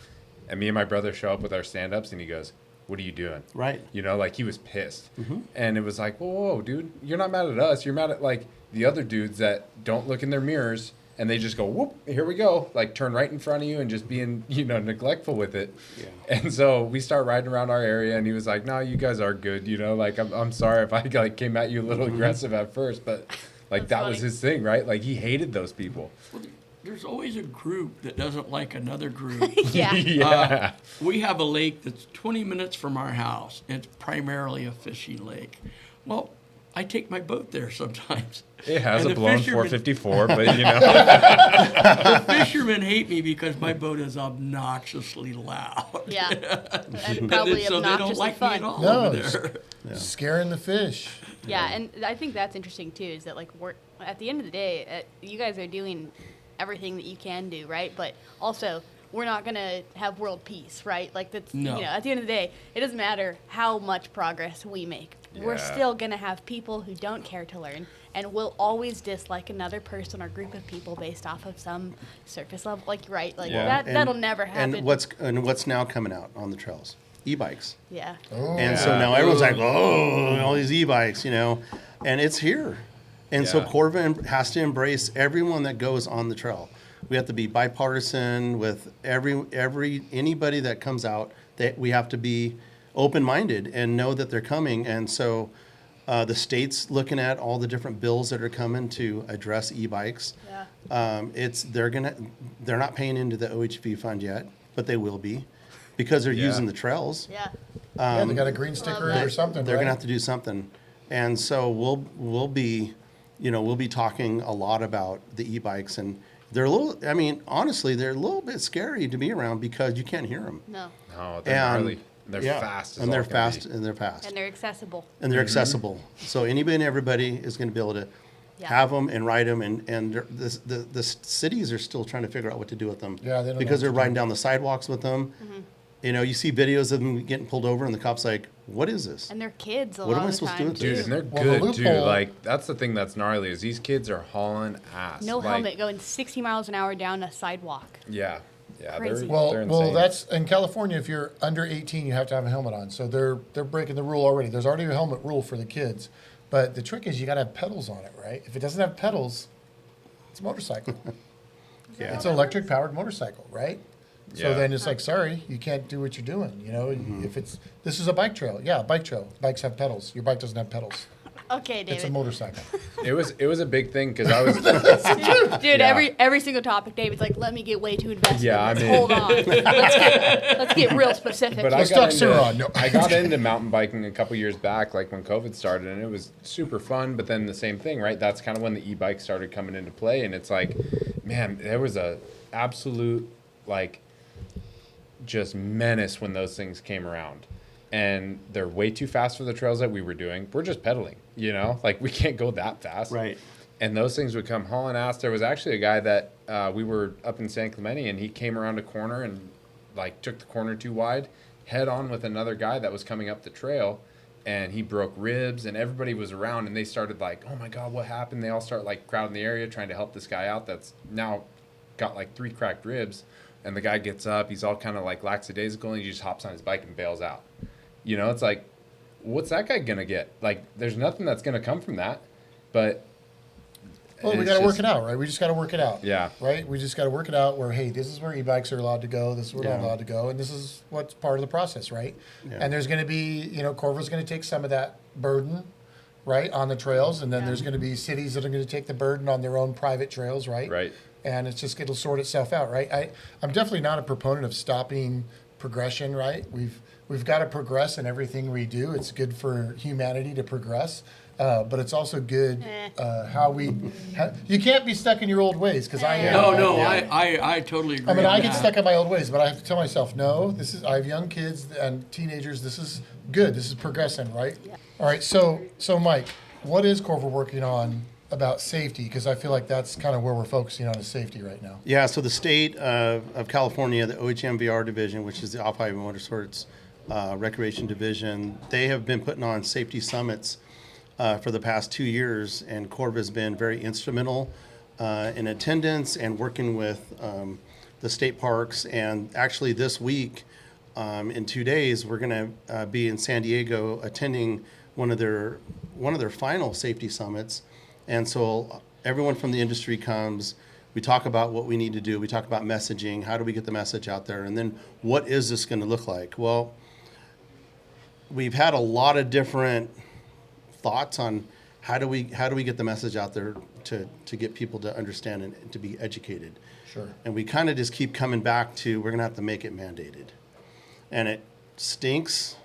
And me and my brother show up with our stand-ups, and he goes, "What are you doing?" Right. Like he was pissed. And it was like, whoa, dude, you're not mad at us. You're mad at like the other dudes that don't look in their mirrors and they just go, whoop, here we go. Like turn right in front of you and just being, neglectful with it. Yeah. And so we start riding around our area and he was like, no, you guys are good. Like I'm sorry if I like came at you a little aggressive at first, but like That's that was funny. his thing, right? Like he hated those people. Well, there's always a group that doesn't like another group. yeah. Yeah. We have a lake that's 20 minutes from our house, and it's primarily a fishing lake. Well, I take my boat there sometimes. It has And a the blown fishermen- 454, but The fishermen hate me because my boat is obnoxiously loud. Yeah. And probably so they don't obnoxiously like fun. me at all No, over it's- there. Scaring the fish. Yeah, and I think that's interesting too. Is that like we're at the end of the day, you guys are doing everything that you can do, right? But also, we're not gonna have world peace, right? Like that's No. at the end of the day, it doesn't matter how much progress we make. We're Yeah. still gonna have people who don't care to learn, and will always dislike another person or group of people based off of some surface level. Like right, like Yeah. that'll never happen. And what's now coming out on the trails? E-bikes. yeah. Oh, And so Yeah. now everyone's like, oh, all these e-bikes, and it's here. And so Yeah. CORVA has to embrace everyone that goes on the trail. We have to be bipartisan with anybody that comes out. That we have to be open-minded and know that they're coming. And so the state's looking at all the different bills that are coming to address e-bikes. Yeah. They're not paying into the OHV fund yet, but they will be because they're Yeah. using the trails. Yeah. yeah, they got a green sticker that. or something. They're right? gonna have to do something, and so we'll be talking a lot about the e-bikes, and they're a little. I mean, honestly, they're a little bit scary to be around because you can't hear them. No. No, they're And- gnarly. They're Yeah, fast. and they're fast, and they're fast, And they're accessible. and they're accessible. So anybody and everybody is going to be able to Yeah. have them and ride them, and the cities are still trying to figure out what to do with them. Yeah, they don't know because what they're to do. riding down the sidewalks with them. You see videos of them getting pulled over, and the cops like, "What is this?" And they're kids a What lot am I of the supposed to do time, with Dude, too. and they're Well, the good too. loophole- Like that's the thing that's gnarly is these kids are hauling ass. No Like, helmet going 60 miles an hour down a sidewalk. Yeah, yeah. Crazy. They're Well, insane. that's in California. If you're under 18, you have to have a helmet on. So they're breaking the rule already. There's already a helmet rule for the kids, but the trick is you got to have pedals on it, right? If it doesn't have pedals, it's a motorcycle. Yeah. It's an electric powered motorcycle, right? So Yeah. then it's like, sorry, you can't do what you're doing. If this is a bike trail, yeah, bike trail. Bikes have pedals. Your bike doesn't have pedals. Okay, It's a David. motorcycle. it was a big thing because I was Dude, Yeah. every single topic, David's like, let me get way too invested. Yeah, Let's I'm in. hold on. let's get real specific. But here. I got stuff Suron. No. I got into mountain biking a couple years back, like when COVID started, and it was super fun. But then the same thing, right? That's kind of when the e-bike started coming into play, and it's like, man, there was a absolute like just menace when those things came around. And they're way too fast for the trails that we were doing. We're just pedaling, like we can't go that fast. Right. and those things would come hauling ass. There was actually a guy that we were up in San Clemente, and he came around a corner and like took the corner too wide, head on with another guy that was coming up the trail, and he broke ribs, and everybody was around, and they started like, oh my God, what happened? They all start like crowding the area trying to help this guy out that's now got like 3 cracked ribs. And the guy gets up, he's all kind of like lackadaisical, and he just hops on his bike and bails out. You know, it's like, what's that guy gonna get? Like, there's nothing that's gonna come from that. But Well, we it's got to work just- it out, right? We just got to work it out. Yeah. Right? We just got to work it out where, hey, this is where e-bikes are allowed to go. This is where they're Yeah. allowed to go. And this is what's part of the process, right? Yeah. And there's going to be, CORVA's going to take some of that burden, right, on the trails. And then there's going to be cities that are going to take the burden on their own private trails, right? Right. And it'll sort itself out, right? I'm definitely not a proponent of stopping progression, right? We've got to progress in everything we do. It's good for humanity to progress. But it's also good you can't be stuck in your old ways, because I am. No, Yeah. I totally agree. I mean, on I get that. stuck in my old ways, but I have to tell myself, no, I have young kids and teenagers. This is good. This is progressing, right? Yeah. All right. So Mike, what is CORVA working on about safety? Because I feel like that's kind of where we're focusing on, is safety right now. Yeah, so the state of California, the OHMVR division, which is the Off-Highway Motorsports Recreation Division, they have been putting on safety summits for the past 2 years, and CORVA has been very instrumental in attendance and working with the state parks. And actually this week, in 2 days, we're going to be in San Diego attending one of their final safety summits. And so everyone from the industry comes. We talk about what we need to do. We talk about messaging. How do we get the message out there? And then what is this going to look like? Well, we've had a lot of different thoughts on how do we get the message out there to get people to understand and to be educated. Sure. And we kind of just keep coming back to, we're going to have to make it mandated. And it stinks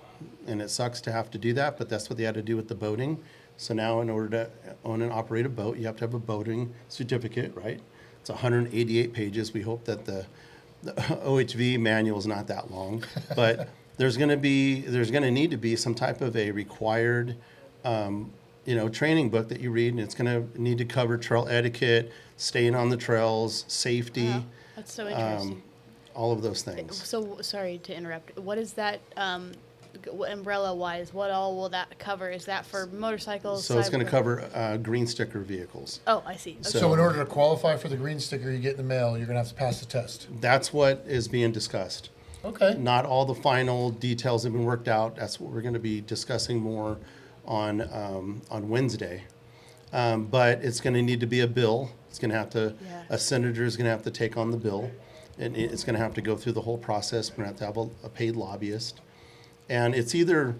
and it sucks to have to do that, but that's what they had to do with the boating. So now in order to own and operate a boat, you have to have a boating certificate, right? It's 188 pages. We hope that the OHV manual is not that long, but there's going to need to be some type of a required training book that you read, and it's going to need to cover trail etiquette, staying on the trails, safety, Wow, that's so interesting. all of those things. So sorry to interrupt. What is that umbrella wise? What all will that cover? Is that for motorcycles? So it's going to cyber- cover green sticker vehicles. Oh, I see. Okay. So in order to qualify for the green sticker you get in the mail, you're going to have to pass the test. That's what is being discussed. Okay. Not all the final details have been worked out. That's what we're going to be discussing more on Wednesday. But it's going to need to be a bill. It's going to have to, Yeah. a senator is going to have to take on the bill. And it's going to have to go through the whole process. We're going to have a paid lobbyist. And it's either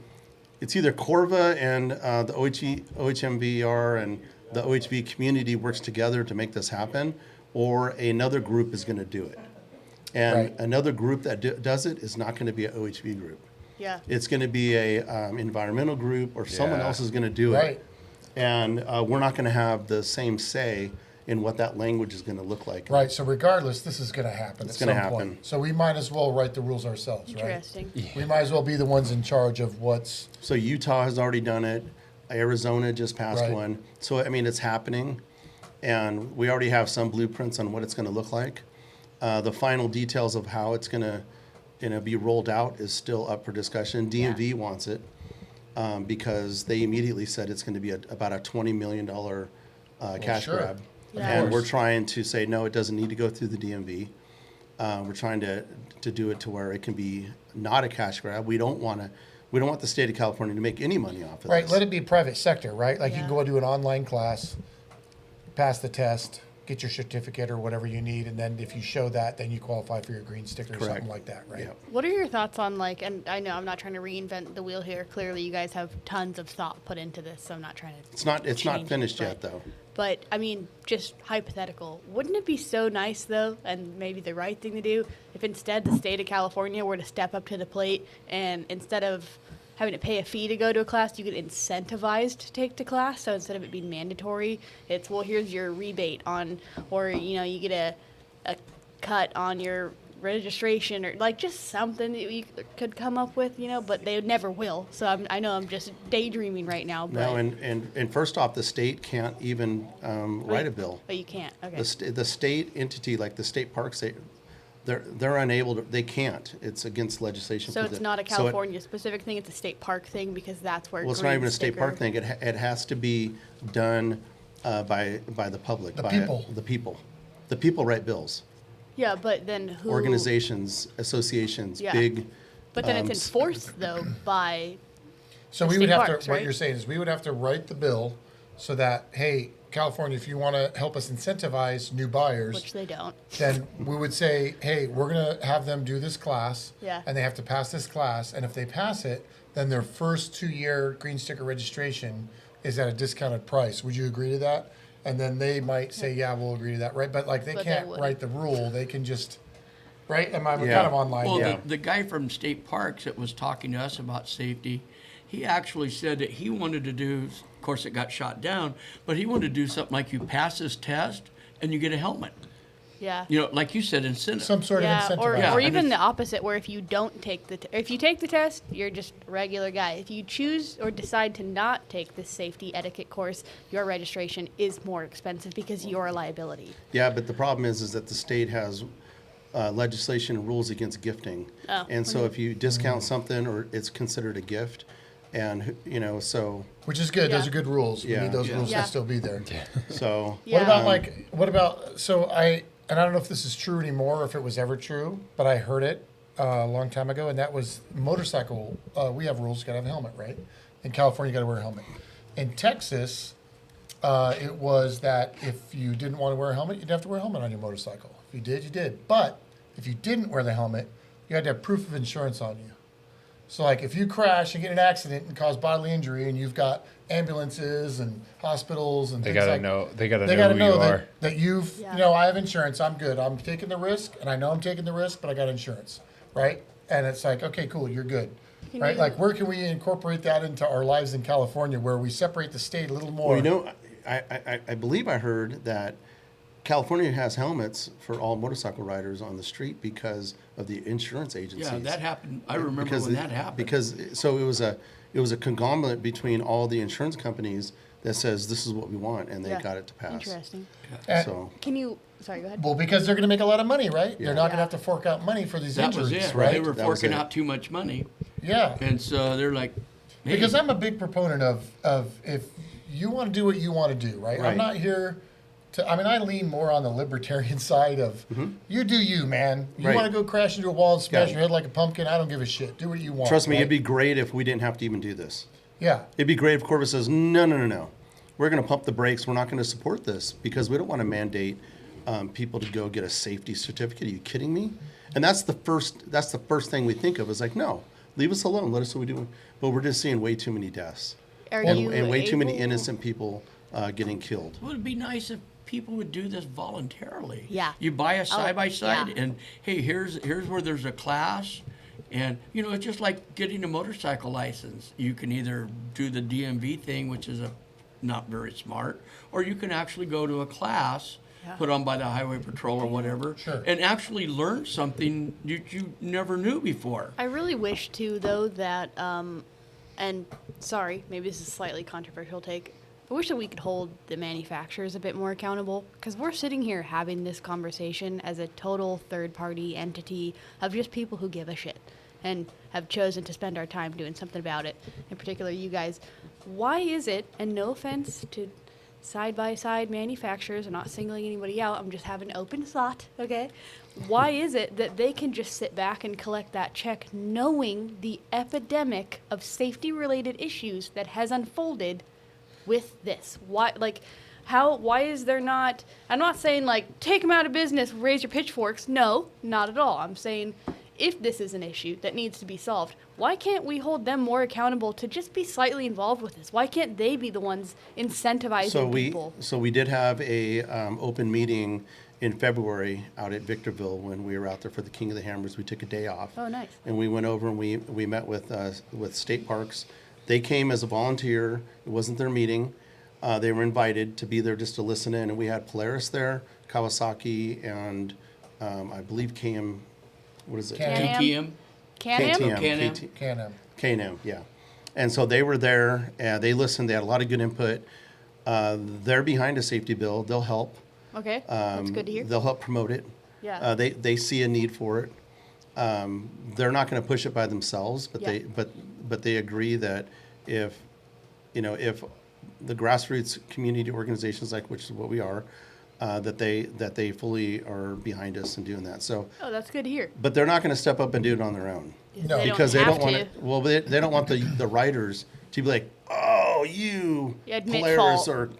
CORVA and the OHMVR and the OHV community works together to make this happen, or another group is going to do it. And Right. another group that does it is not going to be an OHV group. Yeah. It's going to be a environmental group, or someone Yeah. else is going to do Right. it. And we're not going to have the same say in what that language is going to look like. Right. So regardless, this is going to happen It's at gonna some point. happen. So we might as well write the rules ourselves, right? Interesting. We might as well be the ones in charge of what's. So Utah has already done it. Arizona just passed Right. one. So, I mean, it's happening. And we already have some blueprints on what it's going to look like. The final details of how it's going to be rolled out is still up for discussion. DMV wants it because they immediately said it's going to be about a $20 million cash sure. grab. Yeah. And Of we're course. trying to say, no, it doesn't need to go through the DMV. We're trying to do it to where it can be not a cash grab. We don't want the state of California to make any money off of Right. this. Let it be private sector, right? Like you Yeah. can go do an online class, pass the test, get your certificate or whatever you need, and then if you show that, then you qualify for your green sticker or Correct. something like that, right? Yep. What are your thoughts on and I know I'm not trying to reinvent the wheel here. Clearly, you guys have tons of thought put into this, so I'm not trying to. It's not change it, finished but- yet, though. But I mean, just hypothetical. Wouldn't it be so nice though, and maybe the right thing to do, if instead the state of California were to step up to the plate and instead of having to pay a fee to go to a class, you get incentivized to take the class. So instead of it being mandatory, it's, well, here's your rebate on, or you get a cut on your registration or like just something that you could come up with, but they never will. So I know I'm just daydreaming right now. But, No, and first off, the state can't even write a bill. But you can't. Okay. The state entity, like the state parks, they're unable to. They can't. It's against legislation. So for it's the- not a so it- California specific thing. It's a state park thing because that's where. Well, it's not green even a state sticker- park thing. It has to be done by the public. The by people. The people. The people write bills. Yeah, but then who? Organizations, associations, Yeah. big. But then it's enforced though by. So The we would state have parks, to, what right? you're saying is we would have to write the bill so that, hey, California, if you want to help us incentivize new buyers, Which they don't. then we would say, hey, we're going to have them do this class. Yeah. And they have to pass this class. And if they pass it, then their first 2-year green sticker registration is at a discounted price. Would you agree to that? And then they might say, yeah, we'll agree to that, right? But like they But they can't wouldn't. write the rule. They can just, right? Am I Yeah. kind of online? Well, Yeah. the guy from State Parks that was talking to us about safety, he actually said that he wanted to do, of course it got shot down, but he wanted to do something like you pass this test and you get a helmet. Yeah. Like you said, incentive. Some sort of Yeah, incentive. or, Yeah, or and even it's- the opposite, where if you don't take if you take the test, you're just a regular guy. If you choose or decide to not take this safety etiquette course, your registration is more expensive because you're a liability. Yeah, but the problem is that the state has legislation and rules against gifting. Oh. And so if you discount something, or it's considered a gift, and so Which is good. Those Yeah. are good rules. We Yeah. need those Yeah. rules Yeah. to still be there. so Yeah. What about, and I don't know if this is true anymore or if it was ever true, but I heard it a long time ago, and that was motorcycle. We have rules, you gotta have a helmet, right? In California, you gotta wear a helmet. In Texas, it was that if you didn't want to wear a helmet, you'd have to wear a helmet on your motorcycle. If you did, you did. But if you didn't wear the helmet, you had to have proof of insurance on you. So like if you crash and get in an accident and cause bodily injury and you've got ambulances and hospitals and They things gotta like know. They gotta they know got to who know you that, are. that you've, Yeah. I have insurance. I'm good. I'm taking the risk, and I know I'm taking the risk, but I got insurance, right? And it's like, okay, cool, you're good, Can right? you- Like, where can we incorporate that into our lives in California, where we separate the state a little more? well, I believe I heard that California has helmets for all motorcycle riders on the street because of the insurance agencies. Yeah, that happened. I remember when that happened. Because so it was a conglomerate between all the insurance companies that says this is what we want, and they Yeah. got it to pass. Interesting. And- So Can you? Sorry, go ahead. well, because they're going to make a lot of money, right? They're not going to Yeah. have to fork out money for these that was injuries, it. right? They were That was forking it. out too much money. Yeah. And so they're like, hey, Because I'm a big proponent of if you want to do what you want to do, right? I'm Right. not here to, I lean more on the libertarian side of you do you, man. You Right. want to go crash into a wall and smash Yeah. your head like a pumpkin, I don't give a shit. Do what you want. trust me, right? it'd be great if we didn't have to even do this. Yeah. It'd be great if CORVA says, no. We're going to pump the brakes. We're not going to support this because we don't want to mandate people to go get a safety certificate. Are you kidding me? And that's the first thing we think of is like, no, leave us alone. Let us do what we do. But we're just seeing way too many deaths Are and, you way too many able- innocent people getting killed. well, it'd be nice if people would do this voluntarily. Yeah. You buy a side by side, yeah. and hey, here's where there's a class, and it's just like getting a motorcycle license. You can either do the DMV thing, which is not very smart, or you can actually go to a class Yeah. put on by the highway patrol or whatever, Sure. and actually learn something you never knew before. I really wish too, though, that and sorry, maybe this is a slightly controversial take. I wish that we could hold the manufacturers a bit more accountable, because we're sitting here having this conversation as a total third-party entity of just people who give a shit and have chosen to spend our time doing something about it. In particular, you guys. Why is it, and no offense to side-by-side manufacturers, I'm not singling anybody out, I'm just having an open thought, okay? Why is it that they can just sit back and collect that check knowing the epidemic of safety-related issues that has unfolded with this? Why is there not, I'm not saying like, take them out of business, raise your pitchforks. No, not at all. I'm saying if this is an issue that needs to be solved, why can't we hold them more accountable to just be slightly involved with this? Why can't they be the ones incentivizing people? So we did have a open meeting in February out at Victorville when we were out there for the King of the Hammers. We took a day off. Oh, nice. And we went over and we met with state parks. They came as a volunteer. It wasn't their meeting. They were invited to be there just to listen in. And we had Polaris there, Kawasaki, and I believe what is it? Can-Am? KTM? Can-Am? Can-Am? Can-Am. K&M, yeah. And so they were there, and they listened. They had a lot of good input. They're behind a safety bill. They'll help. Okay, that's good to hear. They'll help promote it. Yeah. They see a need for it. They're not going to push it by themselves, but Yeah. they agree that if the grassroots community organizations, like which is what we are, that they fully are behind us in doing that. So, Oh, that's good to hear. but they're not going to step up and do it on their own. No. They Because don't they have don't want to. it. Well, they don't want the riders to be like, oh, you Yeah, admit Polaris fault. or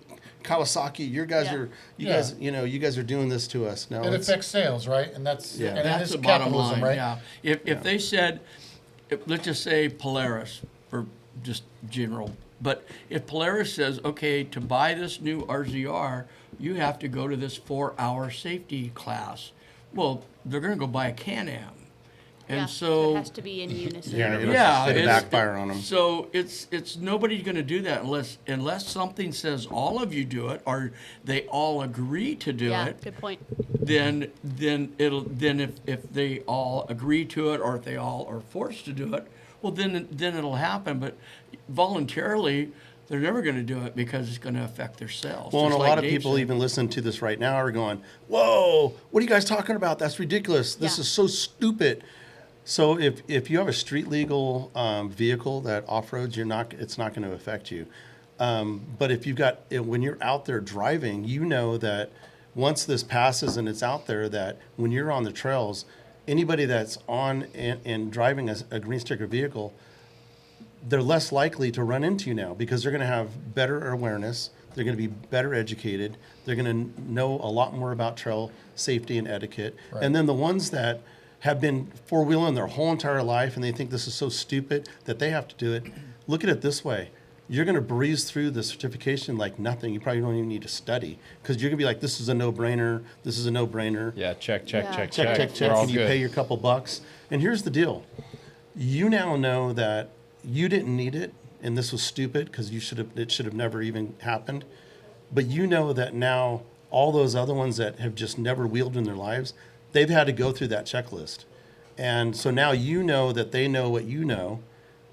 Kawasaki, you guys Yeah. you guys are doing this to us. No, It it's- affects sales, right? And that's Yeah. and it That's is the bottom capitalism, line, right? yeah. If they said, let's just say Polaris, for just general, but if Polaris says, okay, to buy this new RZR, you have to go to this 4-hour safety class. Well, they're gonna go buy a Can-Am. Yeah, And so. it has to be in unison. Yeah, it'll- Yeah, it'll it's- backfire on 'em. So it's nobody's going to do that unless something says all of you do it or they all agree to do Yeah, it. good point. Then if they all agree to it or if they all are forced to do it, well then it'll happen. But voluntarily, they're never going to do it because it's going to affect their sales. Well, and a just like lot of Dave people said. even listening to this right now are going, "Whoa, what are you guys talking about? That's ridiculous. This Yeah. is so stupid." So if you have a street legal vehicle that off roads, it's not going to affect you. But if you've got when you're out there driving, you know that once this passes and it's out there, that when you're on the trails, anybody that's on and driving a green sticker vehicle, they're less likely to run into you now because they're going to have better awareness. They're going to be better educated. They're going to know a lot more about trail safety and etiquette. Right. And then the ones that have been four-wheeling their whole entire life and they think this is so stupid that they have to do it, look at it this way. You're going to breeze through the certification like nothing. You probably don't even need to study because you're going to be like, this is a no-brainer. This is a no-brainer. Yeah, check. Yeah. We're all And you good. pay your couple bucks. And here's the deal. You now know that you didn't need it and this was stupid because it should have never even happened. But you know that now all those other ones that have just never wheeled in their lives, they've had to go through that checklist. And so now you know that they know what you know,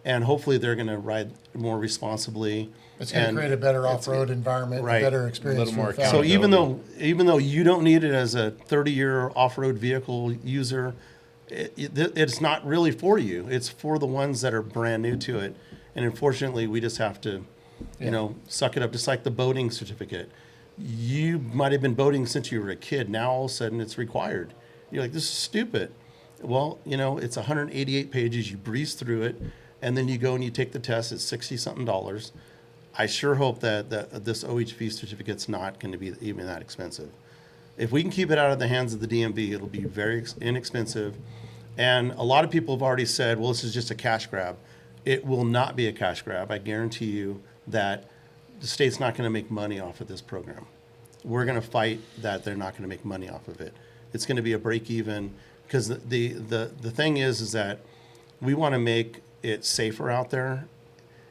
and hopefully they're going to ride more responsibly. It's going to And create a better it's- off-road environment, right. a better experience Little for more the family. So accountability. even though you don't need it as a 30-year off-road vehicle user, it's not really for you. It's for the ones that are brand new to it. And unfortunately, we just have to, suck it up. Just like the boating certificate. You might have been boating since you were a kid. Now all of a sudden it's required. You're like, this is stupid. Well, it's 188 pages. You breeze through it, and then you go and you take the test. It's $60-something. I sure hope that this OHV certificate's not going to be even that expensive. If we can keep it out of the hands of the DMV, it'll be very inexpensive. And a lot of people have already said, well, this is just a cash grab. It will not be a cash grab. I guarantee you that the state's not going to make money off of this program. We're going to fight that they're not going to make money off of it. It's going to be a break even because the thing is that we want to make it safer out there,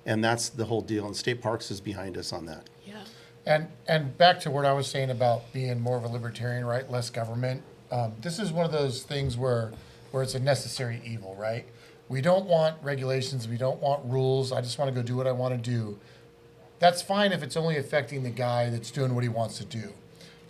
and that's the whole deal. And State Parks is behind us on that. Yeah. And back to what I was saying about being more of a libertarian, right? Less government. This is one of those things where it's a necessary evil, right? We don't want regulations. We don't want rules. I just want to go do what I want to do. That's fine if it's only affecting the guy that's doing what he wants to do.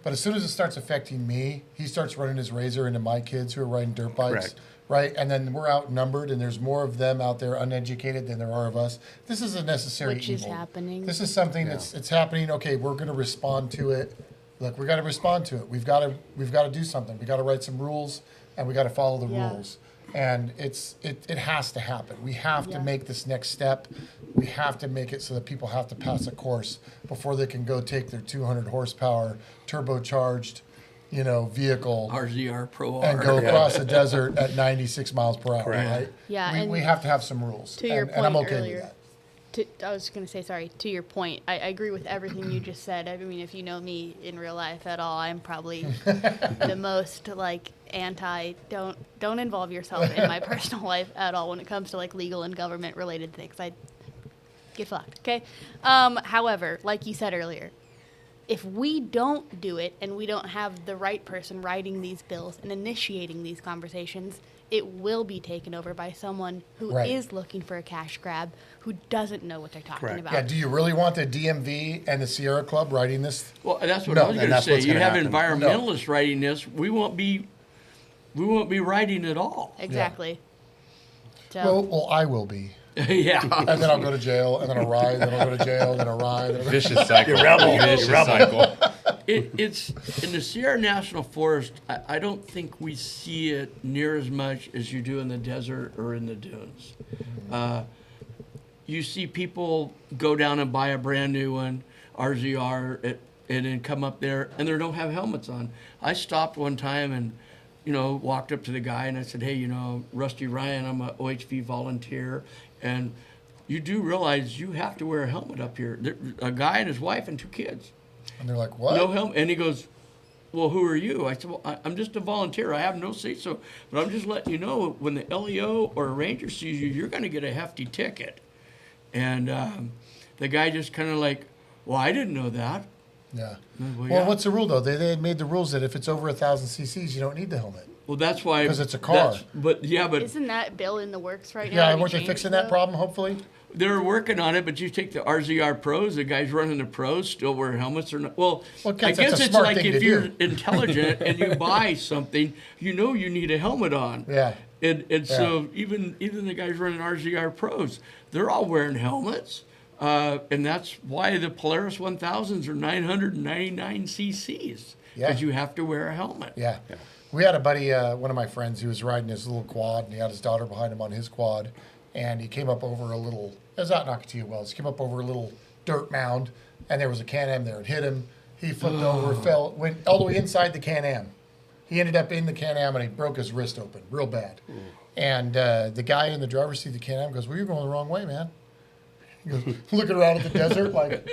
But as soon as it starts affecting me, he starts running his razor into my kids who are riding dirt bikes. Correct. Right? And then we're outnumbered, and there's more of them out there uneducated than there are of us. This is a necessary Which is evil. happening. This is something it's happening. Okay, we're going to respond to it. Look, we got to respond to it. We've got to do something. We got to write some rules, and we got to follow the Yeah. rules. And it has to happen. We have to Yeah. make this next step. We have to make it so that people have to pass a course before they can go take their 200 horsepower turbocharged, vehicle RZR Pro R. and go across the desert at 96 miles per hour. Correct. Right? Yeah, We, and we have to have some rules. to your and I'm point okay earlier, with that. I was going to say, sorry, to your point, I agree with everything you just said. I mean, if you know me in real life at all, I'm probably the most anti, don't involve yourself in my personal life at all when it comes to legal and government related things. I get fucked, okay? However, like you said earlier, if we don't do it and we don't have the right person writing these bills and initiating these conversations, it will be taken over by someone who Right. is looking for a cash grab, who doesn't know what they're talking Correct. about. Yeah, do you really want the DMV and the Sierra Club writing this? Well, that's what No, I was and going to that's say. what's You gonna have happen. environmentalists writing this. We won't be writing at all. Exactly. Well, I will be. Yeah. And then I'll go to jail, and then I'll ride, then I'll go to jail, then I'll ride. Then I'll go Vicious cycle. rebel. Vicious You're rebel. cycle. It's in the Sierra National Forest. I don't think we see it near as much as you do in the desert or in the dunes. You see people go down and buy a brand new one, RZR, and then come up there and they don't have helmets on. I stopped one time and, walked up to the guy and I said, hey, Rusty Ryan, I'm a OHV volunteer, and you do realize you have to wear a helmet up here. A guy and his wife and 2 kids. And they're like, what? No helmet. And he goes, well, who are you? I said, well, I'm just a volunteer. I have no say so, but I'm just letting you know when the LEO or a ranger sees you, you're going to get a hefty ticket. And the guy just kind of like, well, I didn't know that. Yeah. Well, Well, yeah. what's the rule though? They had made the rules that if it's over 1,000 cc's, you don't need the helmet. Well, that's why. 'Cause it's a car. But Isn't that bill in the works right now? Yeah, to be weren't they changed, fixing that though? problem? Hopefully. they're working on it, but you take the RZR Pros, the guys running the Pros still wear helmets or not. Well, Well, I kids, that's guess a it's smart like thing if to you're do. intelligent and you buy something, you need a helmet on. Yeah. And so even the guys running RZR Pros, they're all wearing helmets. And that's why the Polaris 1000s are 999 cc's. Yeah. Because you have to wear a helmet. Yeah. We had a buddy, one of my friends, who was riding his little quad, and he had his daughter behind him on his quad, and he came up over a little, it was out in Ocotillo Wells, he came up over a little dirt mound, and there was a Can-Am there. It hit him. He flipped over, fell, went all the way inside the Can-Am. He ended up in the Can-Am, and he broke his wrist open real bad. And the guy in the driver's seat of the Can-Am goes, well, you're going the wrong way, man. He goes, looking around at the desert like,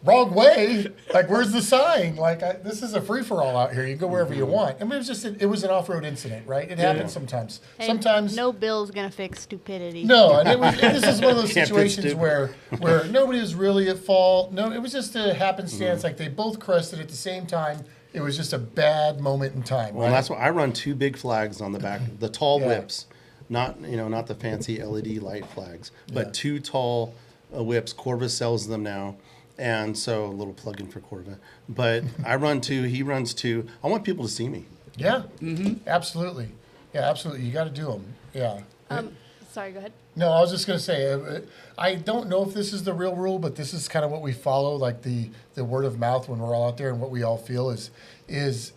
wrong way. Like, where's the sign? Like, this is a free-for-all out here. You go wherever you want. I mean, it was an off-road incident, right? It happens sometimes. Hey, Sometimes. no bill's gonna fix stupidity. No, and this is one of those Can't fix situations stupid. where nobody was really at fault. No, it was just a happenstance. Like, they both crested at the same time. It was just a bad moment in time, Well, right? that's why I run two big flags on the back, the tall Yeah. whips, not the fancy LED light flags, but Yeah. two tall whips. CORVA sells them now, and so a little plug-in for CORVA. But I run two, he runs two. I want people to see me. Yeah, absolutely. Yeah, absolutely. You got to do them. Yeah. Sorry, go ahead. No, I was just going to say, I don't know if this is the real rule, but this is kind of what we follow, like the word of mouth when we're all out there, and what we all feel is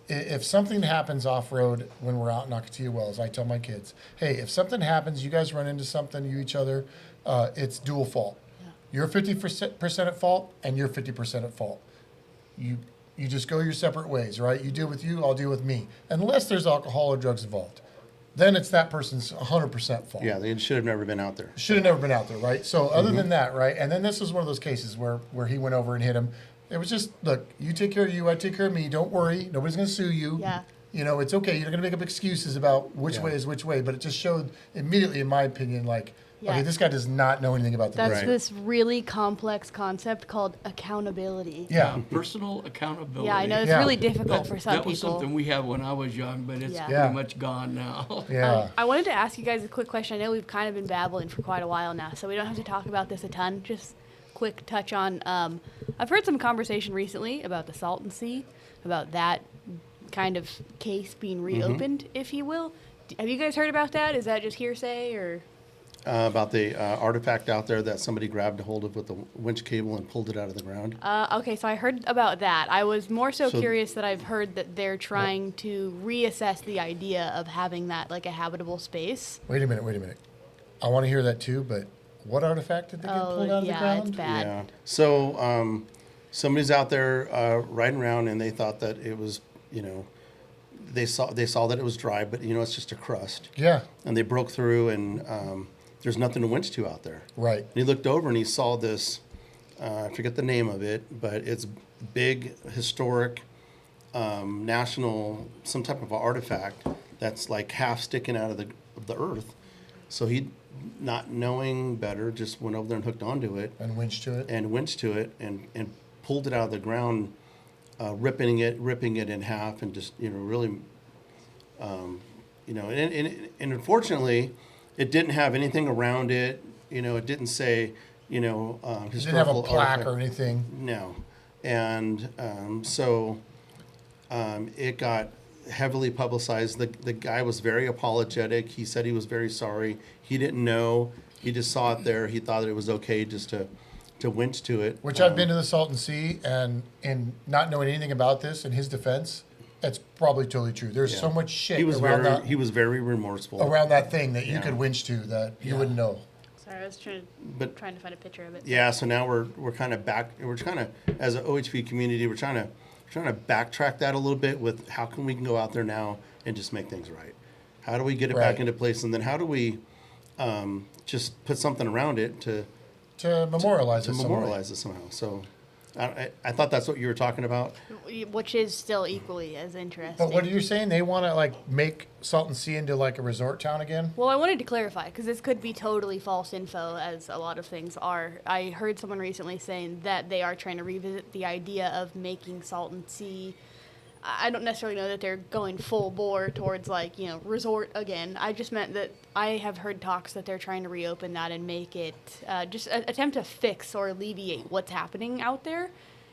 if something happens off-road when we're out in Ocotillo Wells, I tell my kids, hey, if something happens, you guys run into something, each other, it's dual fault. Yeah. You're 50% at fault, and you're 50% at fault. You just go your separate ways, right? You deal with you, I'll deal with me. Unless there's alcohol or drugs involved. Then it's that person's 100% fault. Yeah, they should have never been out there. Should have never been out there, right? So other than that, right? And then this was one of those cases where he went over and hit him. It was just, look, you take care of you, I take care of me. Don't worry. Nobody's going to sue you. Yeah. It's okay. You're not going to make up excuses about which Yeah. way is which way. But it just showed immediately, in my opinion, like, Yeah. okay, this guy does not know anything about the That's Right. this really complex concept called accountability. Yeah. Personal accountability. Yeah, I know it's Yeah. really difficult for some That was people. something we had when I was young, but it's Yeah. Yeah. pretty much gone now. Yeah. I wanted to ask you guys a quick question. I know we've kind of been babbling for quite a while now, so we don't have to talk about this a ton. Just quick touch on. I've heard some conversation recently about the Salton Sea, about that kind of case being reopened, if you will. Have you guys heard about that? Is that just hearsay or? About the artifact out there that somebody grabbed a hold of with the winch cable and pulled it out of the ground. Okay, so I heard about that. I was more so So- curious that I've heard that they're trying to reassess the idea of having that like a habitable space. Wait a minute. I want to hear that too, but what artifact did they get pulled out of the yeah, ground? it's bad. Yeah. So somebody's out there riding around and they thought that it was, they saw that it was dry, but it's just a crust. Yeah. And they broke through and there's nothing to winch to out there. Right. And he looked over and he saw this, I forget the name of it, but it's big, historic, national, some type of artifact that's like half sticking out of the earth. So he, not knowing better, just went over there and hooked onto it And winch to it. and winched to it and pulled it out of the ground, ripping it in half, and just really, and unfortunately, it didn't have anything around it. It didn't say It didn't have a historical plaque artifact. or anything. No, and so it got heavily publicized. The guy was very apologetic. He said he was very sorry. He didn't know. He just saw it there. He thought that it was okay just to winch to it. Which I've been to the Salton Sea, and not knowing anything about this, in his defense, it's probably totally true. There's Yeah. so much shit He was around very remorseful. that thing that you Yeah. could winch to that you wouldn't know. Sorry, I was trying But- to find a picture of it. Yeah, so now we're kind of back. We're kind of, as an OHV community, we're trying to backtrack that a little bit with how can we go out there now and just make things right. How do we get it back Right. into place, and then how do we just put something around it to Memorialize it some way. memorialize it somehow. So I thought that's what you were talking about. Which is still equally as interesting. But what are you saying? They want to make Salton Sea into like a resort town again? Well, I wanted to clarify because this could be totally false info, as a lot of things are. I heard someone recently saying that they are trying to revisit the idea of making Salton Sea. I don't necessarily know that they're going full bore towards resort again. I just meant that I have heard talks that they're trying to reopen that and make it just attempt to fix or alleviate what's happening out there.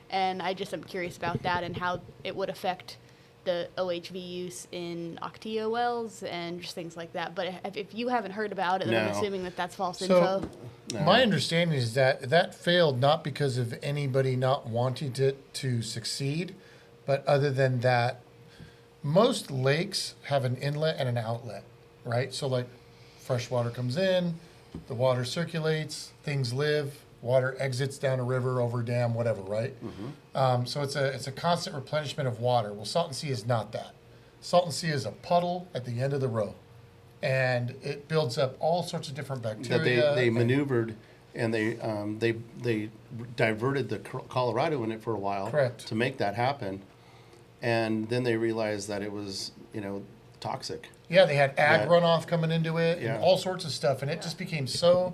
And I just am curious about that and how it would affect the OHV use in Octio wells and just things like that. But if you haven't heard about it, then I'm No. assuming that that's false So info. my understanding is that failed not because of anybody not wanting it to succeed, but other than that, most lakes have an inlet and an outlet, right? So like fresh water comes in, the water circulates, things live, water exits down a river, over a dam, whatever, right? So it's a constant replenishment of water. Well, Salton Sea is not that. Salton Sea is a puddle at the end of the row, and it builds up all sorts of different That bacteria. they and- maneuvered, and they diverted the Colorado in it for a while. Correct. To make that happen, and then they realized that it was toxic. Yeah, they had ag That- runoff coming into it Yeah. and all sorts of stuff, and it just became so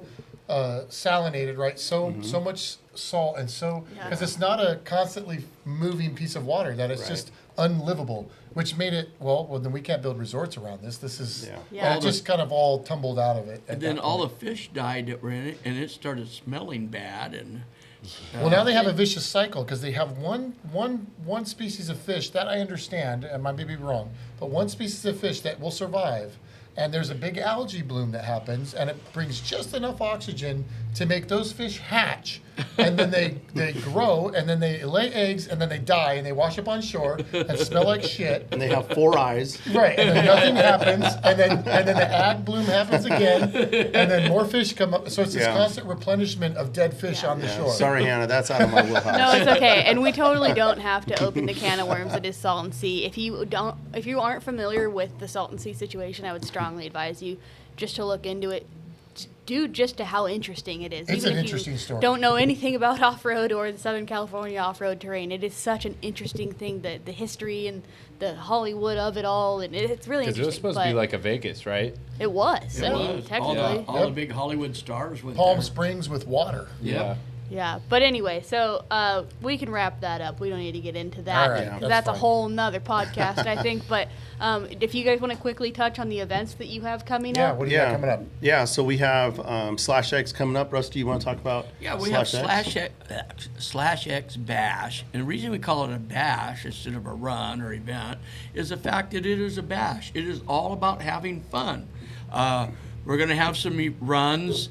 salinated, right? So Mm-hmm. so much salt, and so Yeah. because it's not a constantly moving piece of water, that it's Right. just unlivable, which made it well. Then we can't build resorts around this. This is Yeah. Yeah. and it just kind of all tumbled out of it. And then all the fish died that were in it, and it started smelling bad. And Well, now they have a vicious cycle because they have one species of fish that I understand, and I may be wrong, but one species of fish that will survive. And there's a big algae bloom that happens, and it brings just enough oxygen to make those fish hatch. And then they grow, and then they lay eggs, and then they die, and they wash up on shore and smell like shit. And they have 4 eyes. Right, and then nothing happens, and then the ag bloom happens again, and then more fish come up. So it's this Yeah. constant replenishment of dead fish on the Yeah. shore. Sorry, Hannah, that's out of my wheelhouse. No, it's okay, and we totally don't have to open the can of worms that is Salton Sea. If you aren't familiar with the Salton Sea situation, I would strongly advise you just to look into it, due just to how interesting it is. It's Even an if interesting you story. Don't know anything about off-road or the Southern California off-road terrain. It is such an interesting thing, the history and the Hollywood of it all, and it's really Because interesting. it was supposed to be but like a Vegas, right? it was. I mean, all technically. all the big Hollywood stars went Palm there. Springs with water. Yeah. Yeah, but anyway, so we can wrap that up. We don't need to get into that All right, because that's that's a fine. whole nother podcast, I think. But if you guys want to quickly touch on the events that you have coming Yeah, up. what do you got coming up? Yeah, so we have /X coming up. Rusty, you want to talk about Yeah, we have /X? /X bash, and the reason we call it a bash instead of a run or event is the fact that it is a bash. It is all about having fun. We're going to have some runs,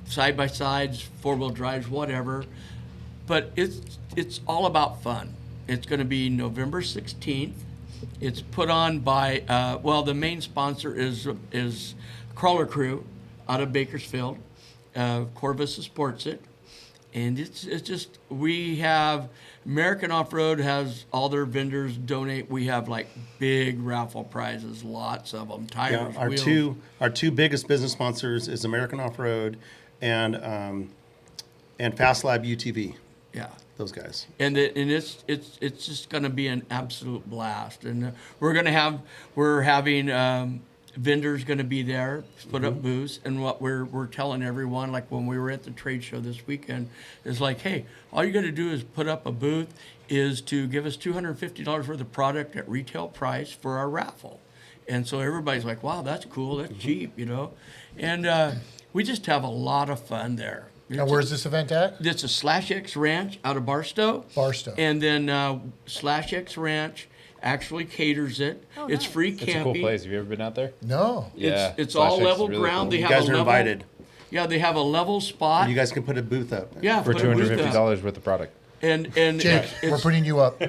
side by sides, 4-wheel drives, whatever, but it's all about fun. It's going to be November 16th. It's put on by the main sponsor is Crawler Crew out of Bakersfield. C.O.R.V.A supports it, and it's just we have American Off Road has all their vendors donate. We have like big raffle prizes, lots of them. Tires, Yeah, wheels. our two biggest business sponsors is American Off Road and Fast Lab UTV. Yeah. Those guys. And it's just going to be an absolute blast. And we're having vendors going to be there, put up booths, and what we're telling everyone, like when we were at the trade show this weekend, is like, hey, all you got to do is put up a booth, is to give us $250 worth of product at retail price for our raffle. And so everybody's like, wow, that's cool, that's cheap, you know. And we just have a lot of fun there. Now, where's this event at? It's a Slash X Ranch out of Barstow. Barstow. And then Slash X Ranch actually caters it. Oh, It's nice. free It's camping. a cool place. Have you ever been out there? No. Yeah. It's Slash all X is level really ground. cool. They You have guys a are level, invited. Yeah, they have a level spot. You guys can put a booth up. Yeah, For put a booth up. $250 worth of product. And Jake, we're it's, putting you up.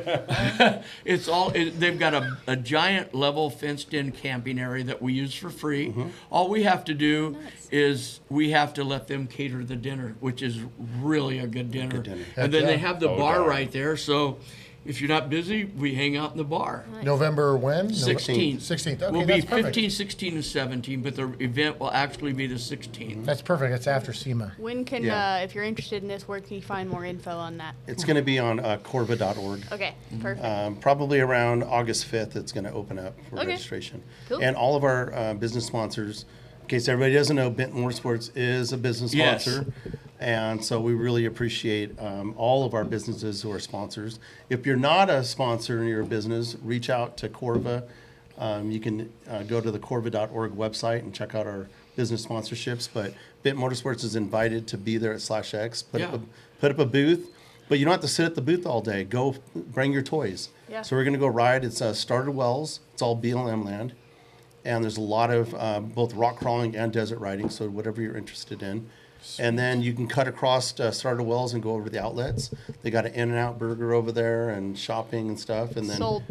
they've got a giant level fenced in camping area that we use for free. Mm-hmm. All we have to do Nice. is we have to let them cater the dinner, which is really a good dinner. dinner. And then Heck they yeah. have the Oh, bar God. right there. So if you're not busy, we hang out in the bar. November when? 16th. 16th. Okay, We'll be that's perfect. 15, 16, and 17, but the event will actually be the 16th. That's perfect. That's after SEMA. When can, Yeah. if you're interested in this, where can you find more info on that? It's going to be on CORVA.org. Okay, perfect. Probably around August 5th, it's going to open up for Okay. registration. Cool. And all of our business sponsors, in case everybody doesn't know, Benton Motorsports is a business Yes. sponsor. And so we really appreciate all of our businesses who are sponsors. If you're not a sponsor in your business, reach out to CORVA. You can go to the CORVA.org website and check out our business sponsorships. But Benton Motorsports is invited to be there at Slash X, put up a booth. But you don't have to sit at the booth all day. Go bring your toys. Yeah. So we're going to go ride. It's Starter Wells. It's all BLM land. And there's a lot of both rock crawling and desert riding, so whatever you're interested in. And then you can cut across Starter Wells and go over to the outlets. They got an In-N-Out burger over there and shopping and stuff, and then Sold.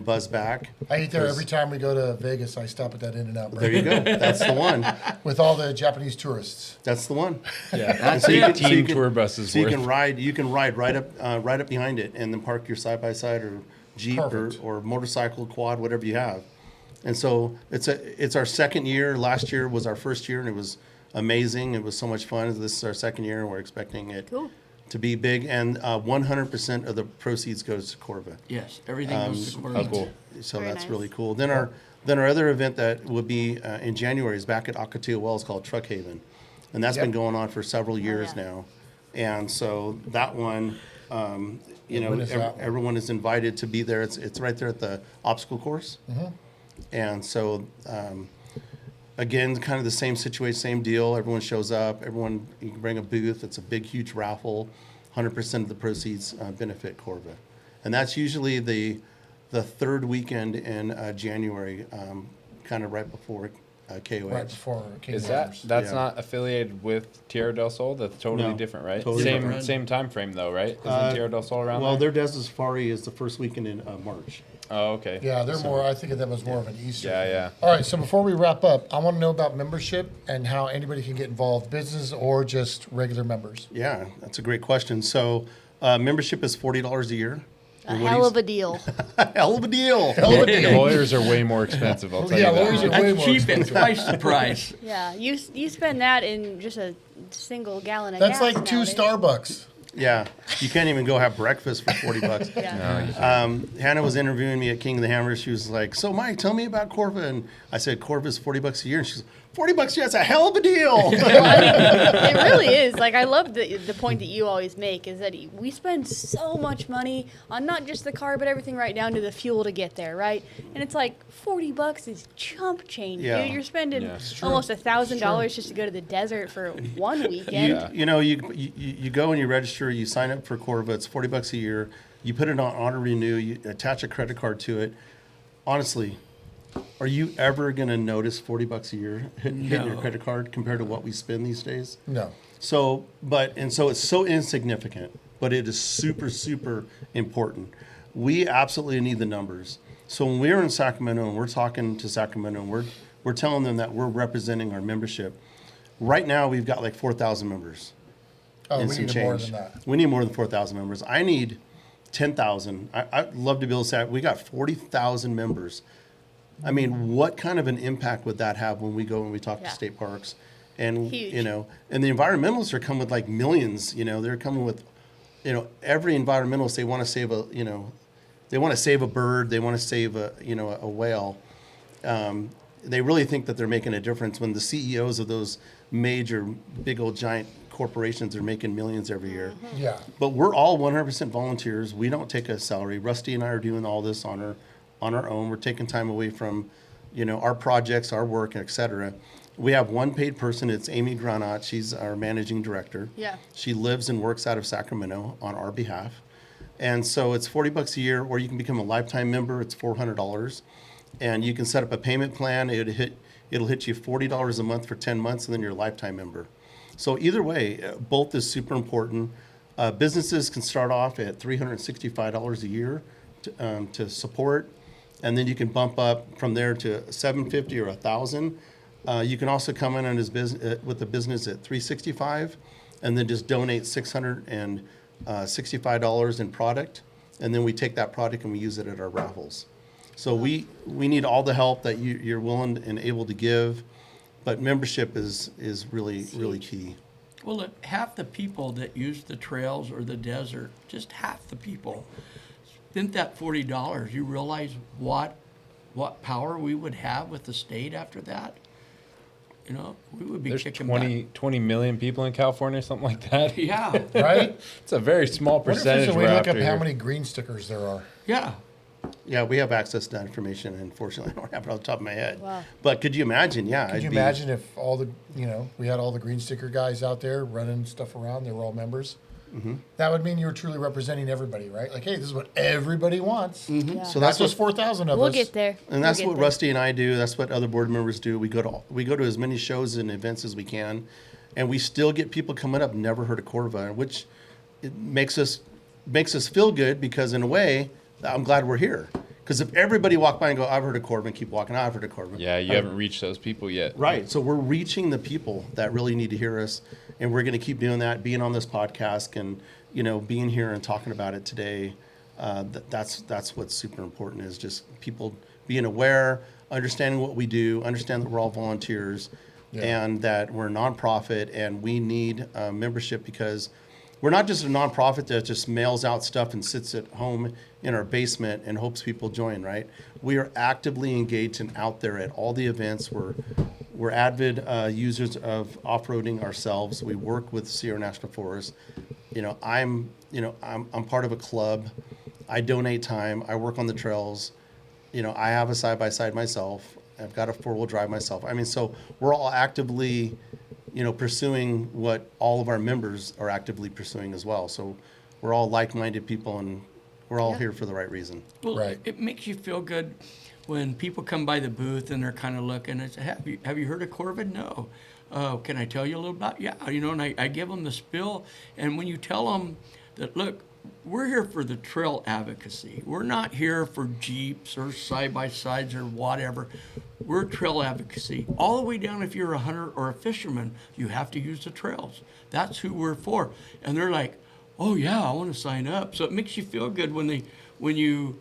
buzz back. I eat there every time we go to Vegas. I stop at that In-N-Out There you go. That's the one. with all the Japanese tourists. That's the one. Yeah. That's So you it. can- so 18 you can- tour buses So you worth. can ride. You can ride right up behind it, and then park your side by side or Jeep Perfect. or motorcycle, quad, whatever you have. And so it's our second year. Last year was our first year, and it was amazing. It was so much fun. This is our second year, and we're expecting it Cool. to be big. And 100% of the proceeds goes to CORVA. Yes, everything goes to Oh, Corvette. cool. So Very that's nice. really cool. Then our other event that will be in January is back at Ocotillo Wells called Truck Haven, and that's been going on for several years yeah. now. And so that one, you know, when is that one? everyone is invited to be there. It's right there at the obstacle course. And so, again, kind of the same situation, same deal. Everyone shows up. Everyone, you can bring a booth. It's a big, huge raffle. 100% of the proceeds benefit CORVA. And that's usually the third weekend in January, kind of right before KOH. Right before King Is that Motors. that's Yeah. not affiliated with Tierra del Sol? That's totally No, different, right? totally same different. same time frame though, right? Isn't Tierra del Sol around Well, there? their Desert Safari is the first weekend in March. Oh, okay. Yeah, they're more. I think of them as more of an Easter. Yeah, yeah. All right. So before we wrap up, I want to know about membership and how anybody can get involved, business or just regular members. Yeah, that's a great question. So membership is $40 a year. A hell of a deal. Hell of a deal. Lawyers are way more expensive. I'll tell Yeah, you that. lawyers are way That's more cheap expensive. at twice the price. Yeah, you spend that in just a single gallon of That's gas like 2 nowadays. Starbucks. Yeah, you can't even go have breakfast for $40. Yeah. Hannah was interviewing me at King of the Hammer. She was like, "So, Mike, tell me about CORVA." And I said, "CORVA is $40 a year." And she's, $40 a year? That's a hell of a deal. It really is. Like, I love the point that you always make is that we spend so much money on not just the car, but everything right down to the fuel to get there, right? And it's like $40 is chump change. Yeah. You're spending Yeah. It's almost $1,000 just to go to the desert for one weekend. Yeah. You know, you go and you register. You sign up for CORVA. It's $40 a year. You put it on auto renew. You attach a credit card to it. Honestly, are you ever going to notice $40 a year hitting your No. credit card compared to what we spend these days? No. So it's so insignificant, but it is super, super important. We absolutely need the numbers. So when we're in Sacramento and we're talking to Sacramento and we're telling them that we're representing our membership, right now we've got like 4,000 members. Oh, and we some need more change. than that. We need more than 4,000 members. I need 10,000. I'd love to be able to say we got 40,000 members. I mean, what kind of an impact would that have when we go and we talk Yeah. to state parks? And, Huge. you know, and the environmentalists are coming with like millions, you know, they're coming with, you know, every environmentalist, they want to save a, you know, they want to save a bird, they want to save a, you know, a whale. they really think that they're making a difference when the CEOs of those major, big old giant corporations are making millions every year. Yeah. But we're all 100% volunteers. We don't take a salary. Rusty and I are doing all this on our own. We're taking time away from, our projects, our work, et cetera. We have one paid person. It's Amy Granat. She's our managing director. Yeah. She lives and works out of Sacramento on our behalf. And so it's $40 a year, or you can become a lifetime member. It's $400. And you can set up a payment plan. It'll hit you $40 a month for 10 months, and then you're a lifetime member. So either way, both is super important. Businesses can start off at $365 a year to support, and then you can bump up from there to $750 or $1,000. You can also come in on with the business at $365, and then just donate $665 in product, and then we take that product and we use it at our raffles. So we need all the help that you're willing and able to give, but membership is really key. Well, look, half the people that use the trails or the desert, just half the people, spent that $40. You realize what power we would have with the state after that? We would be There's kicking 20 million people in California, something like that. back. Yeah, Right? It's a very small What if percentage. there's a way we're to look up after how here. many green stickers there are? yeah. Yeah, we have access to that information. Unfortunately, I don't have it off the top of my head. Wow. But could you imagine? Yeah. Could you imagine if all the, we had all the green sticker guys out there running stuff around, they were all members? Mm-hmm. That would mean you were truly representing everybody, right? Like, hey, this is what everybody wants. Yeah. So That's that's just what 4,000 of We'll us. get there. And that's We'll what get there. Rusty and I do. That's what other board members do. We go to as many shows and events as we can, and we still get people coming up never heard of CORVA, which it makes us feel good because in a way I'm glad we're here. Because if everybody walked by and go, I've heard of CORVA, and keep walking, I've heard of CORVA. Yeah, you haven't reached those people yet. Right. So we're reaching the people that really need to hear us, and we're going to keep doing that, being on this podcast and, being here and talking about it today. That's what's super important is just people being aware, understanding what we do, understand that we're all volunteers, and that we're a nonprofit and we need membership because we're not just a nonprofit that just mails out stuff and sits at home in our basement and hopes people join, right? We are actively engaged and out there at all the events. We're avid users of off-roading ourselves. We work with C.O.R.V.A. National Forest. I'm part of a club. I donate time. I work on the trails. I have a side-by-side myself. I've got a four-wheel drive myself. I mean, so we're all actively pursuing what all of our members are actively pursuing as well. So we're all like-minded people, and we're all here for the right reason. Well, Right. it makes you feel good when people come by the booth and they're kind of looking and say, have you heard of CORVA? No. Can I tell you a little about? Yeah, and I give them the spill. And when you tell them that, look, we're here for the trail advocacy. We're not here for Jeeps or side-by-sides or whatever. We're trail advocacy. All the way down, if you're a hunter or a fisherman, you have to use the trails. That's who we're for. And they're like, oh, yeah, I want to sign up. So it makes you feel good when you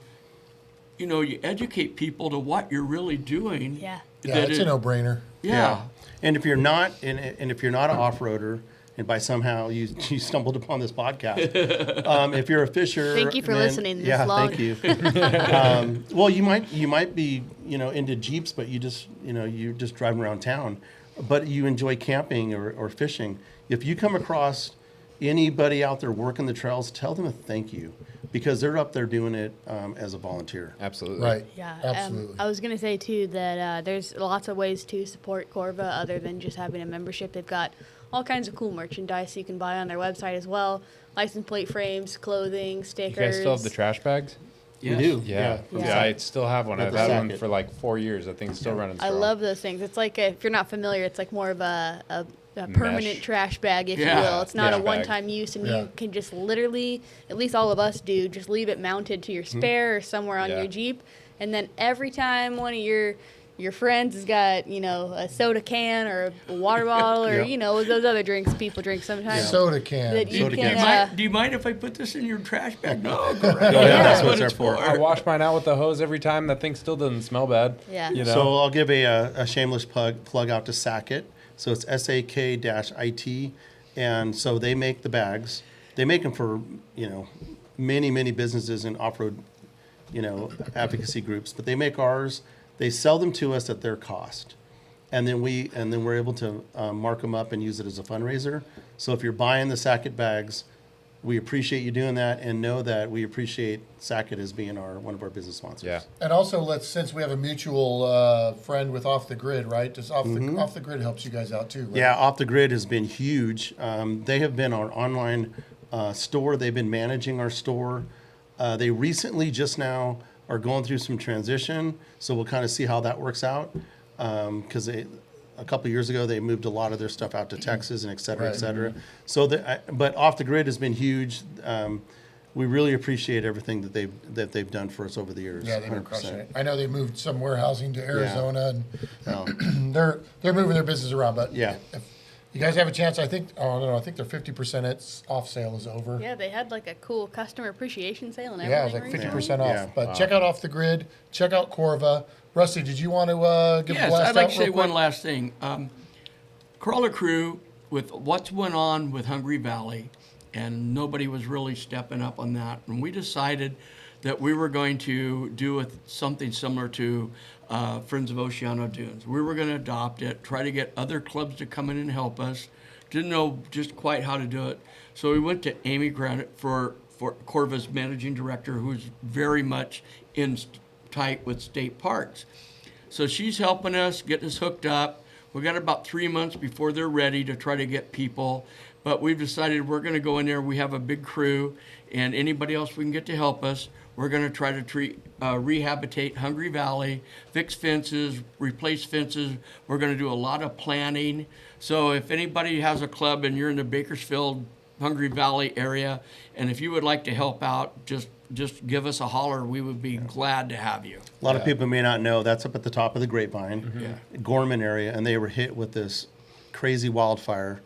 educate people to what you're really doing. Yeah. Yeah, That it's a no-brainer. Yeah. And if you're not an off-roader, and by somehow you stumbled upon this podcast, if you're a fisher, Thank you for listening this long. Thank you. Well, you might be into Jeeps, but you're just driving around town, but you enjoy camping or fishing. If you come across anybody out there working the trails, tell them a thank you because they're up there doing it as a volunteer. Absolutely. Right. Yeah, Absolutely. I was going to say, too, that there's lots of ways to support CORVA other than just having a membership. They've got all kinds of cool merchandise you can buy on their website as well. License plate frames, clothing, You stickers. guys still have the trash bags? We do. Yeah. Yeah. I still have one. With I've the had one socket. for like 4 years. I think it's still running I strong. love those things. It's like, if you're not familiar, it's like more of a permanent Mesh. trash bag, if Yeah. you will. It's not Yeah. a one-time use, and Yeah. you can just literally, at least all of us do, just leave it mounted to your spare or somewhere on Yeah. your Jeep. And then every time one of your friends has got, a soda can or a water bottle or, Yeah. those other drinks people drink sometimes. Soda can. That you Soda can, cans. Do you mind if I put this in your trash bag? No, go right Yeah, ahead. that's what it's it's for. I wash mine out with the hose every time. That thing still doesn't smell bad. Yeah. You know? So I'll give a shameless plug out to Sackett. So it's SAK-IT, and so they make the bags. They make them for many businesses and off-road advocacy groups, but they make ours. They sell them to us at their cost. And then we're able to mark them up and use it as a fundraiser. So if you're buying the Sackett bags, we appreciate you doing that, and know that we appreciate Sackett as being one of our business sponsors. Yeah. And also, since we have a mutual friend with Off the Grid, right? Does Off the Grid helps you guys out too, right? Yeah, Off the Grid has been huge. They have been our online store. They've been managing our store. They recently just now are going through some transition, so we'll kind of see how that works out. Because a couple years ago, they moved a lot of their stuff out to Texas and et cetera, et Right. cetera. So, but Off the Grid has been huge. We really appreciate everything that they've done for us over the years. Yeah, they've been 100%. crushing it. I know they moved some warehousing to Arizona, No. and they're moving their business around. But Yeah. if you guys have a chance, I think I think their 50% off sale is over. Yeah, they had like a cool customer appreciation sale and Yeah, it was everything. like recently. 50% off. Yeah. But check out Off the Grid. Check out CORVA. Rusty, did you want to give a Yes, blast I'd like out to say real quick? one last thing. Crawler Crew, with what's went on with Hungry Valley, and nobody was really stepping up on that. And we decided that we were going to do something similar to Friends of Oceano Dunes. We were going to adopt it, try to get other clubs to come in and help us. Didn't know just quite how to do it. So we went to Amy Granite for CORVA's managing director, who's very much tight with state parks. So she's helping us, getting us hooked up. We got about 3 months before they're ready to try to get people. But we've decided we're going to go in there. We have a big crew, and anybody else we can get to help us, we're going to try to rehabilitate Hungry Valley, fix fences, replace fences. We're going to do a lot of planning. So if anybody has a club and you're in the Bakersfield, Hungry Valley area, and if you would like to help out, just give us a holler. We would be glad to have you. A lot of people may not know that's up at the top of the Grapevine, Gorman area, and they were hit with this crazy wildfire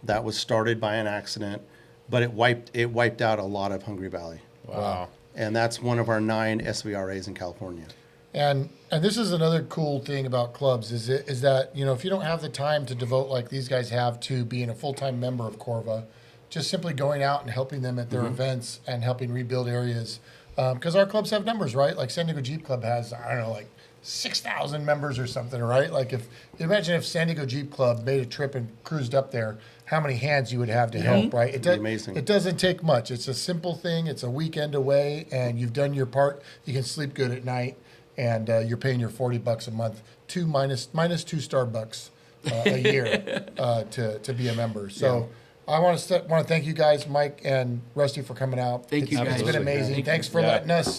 that was started by an accident, but it wiped out a lot of Hungry Valley. Wow. And that's one of our 9 SVRAs in California. And this is another cool thing about clubs is that, if you don't have the time to devote like these guys have to being a full-time member of CORVA, just simply going out and helping them at their events and helping rebuild areas. Because our clubs have numbers, right? Like San Diego Jeep Club has, I don't know, like 6,000 members or something, right? Like imagine if San Diego Jeep Club made a trip and cruised up there, how many hands you would have to help, right? It'd be amazing. It doesn't take much. It's a simple thing. It's a weekend away, and you've done your part. You can sleep good at night, and you're paying your $40 a month, minus 2 Starbucks a year to be a member. So. I want to thank you guys, Mike and Rusty, for coming out. Thank you, It's guys. been amazing. Thank Thanks you. for Yeah. letting us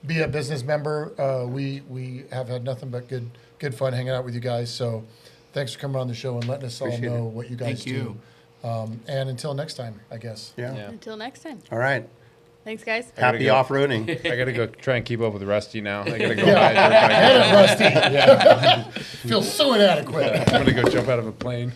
be a business member. We have had nothing but good fun hanging out with you guys. So thanks for coming on the show and letting us all Appreciate know it. what you guys Thank you. do. And until next time, I guess. Yeah. Until next time. All right. Thanks, guys. gotta Happy go. off-roading. I got to go try and keep up with Rusty now. I got to go. Yeah. Rusty. Feel so inadequate. I'm going to go jump out of a plane.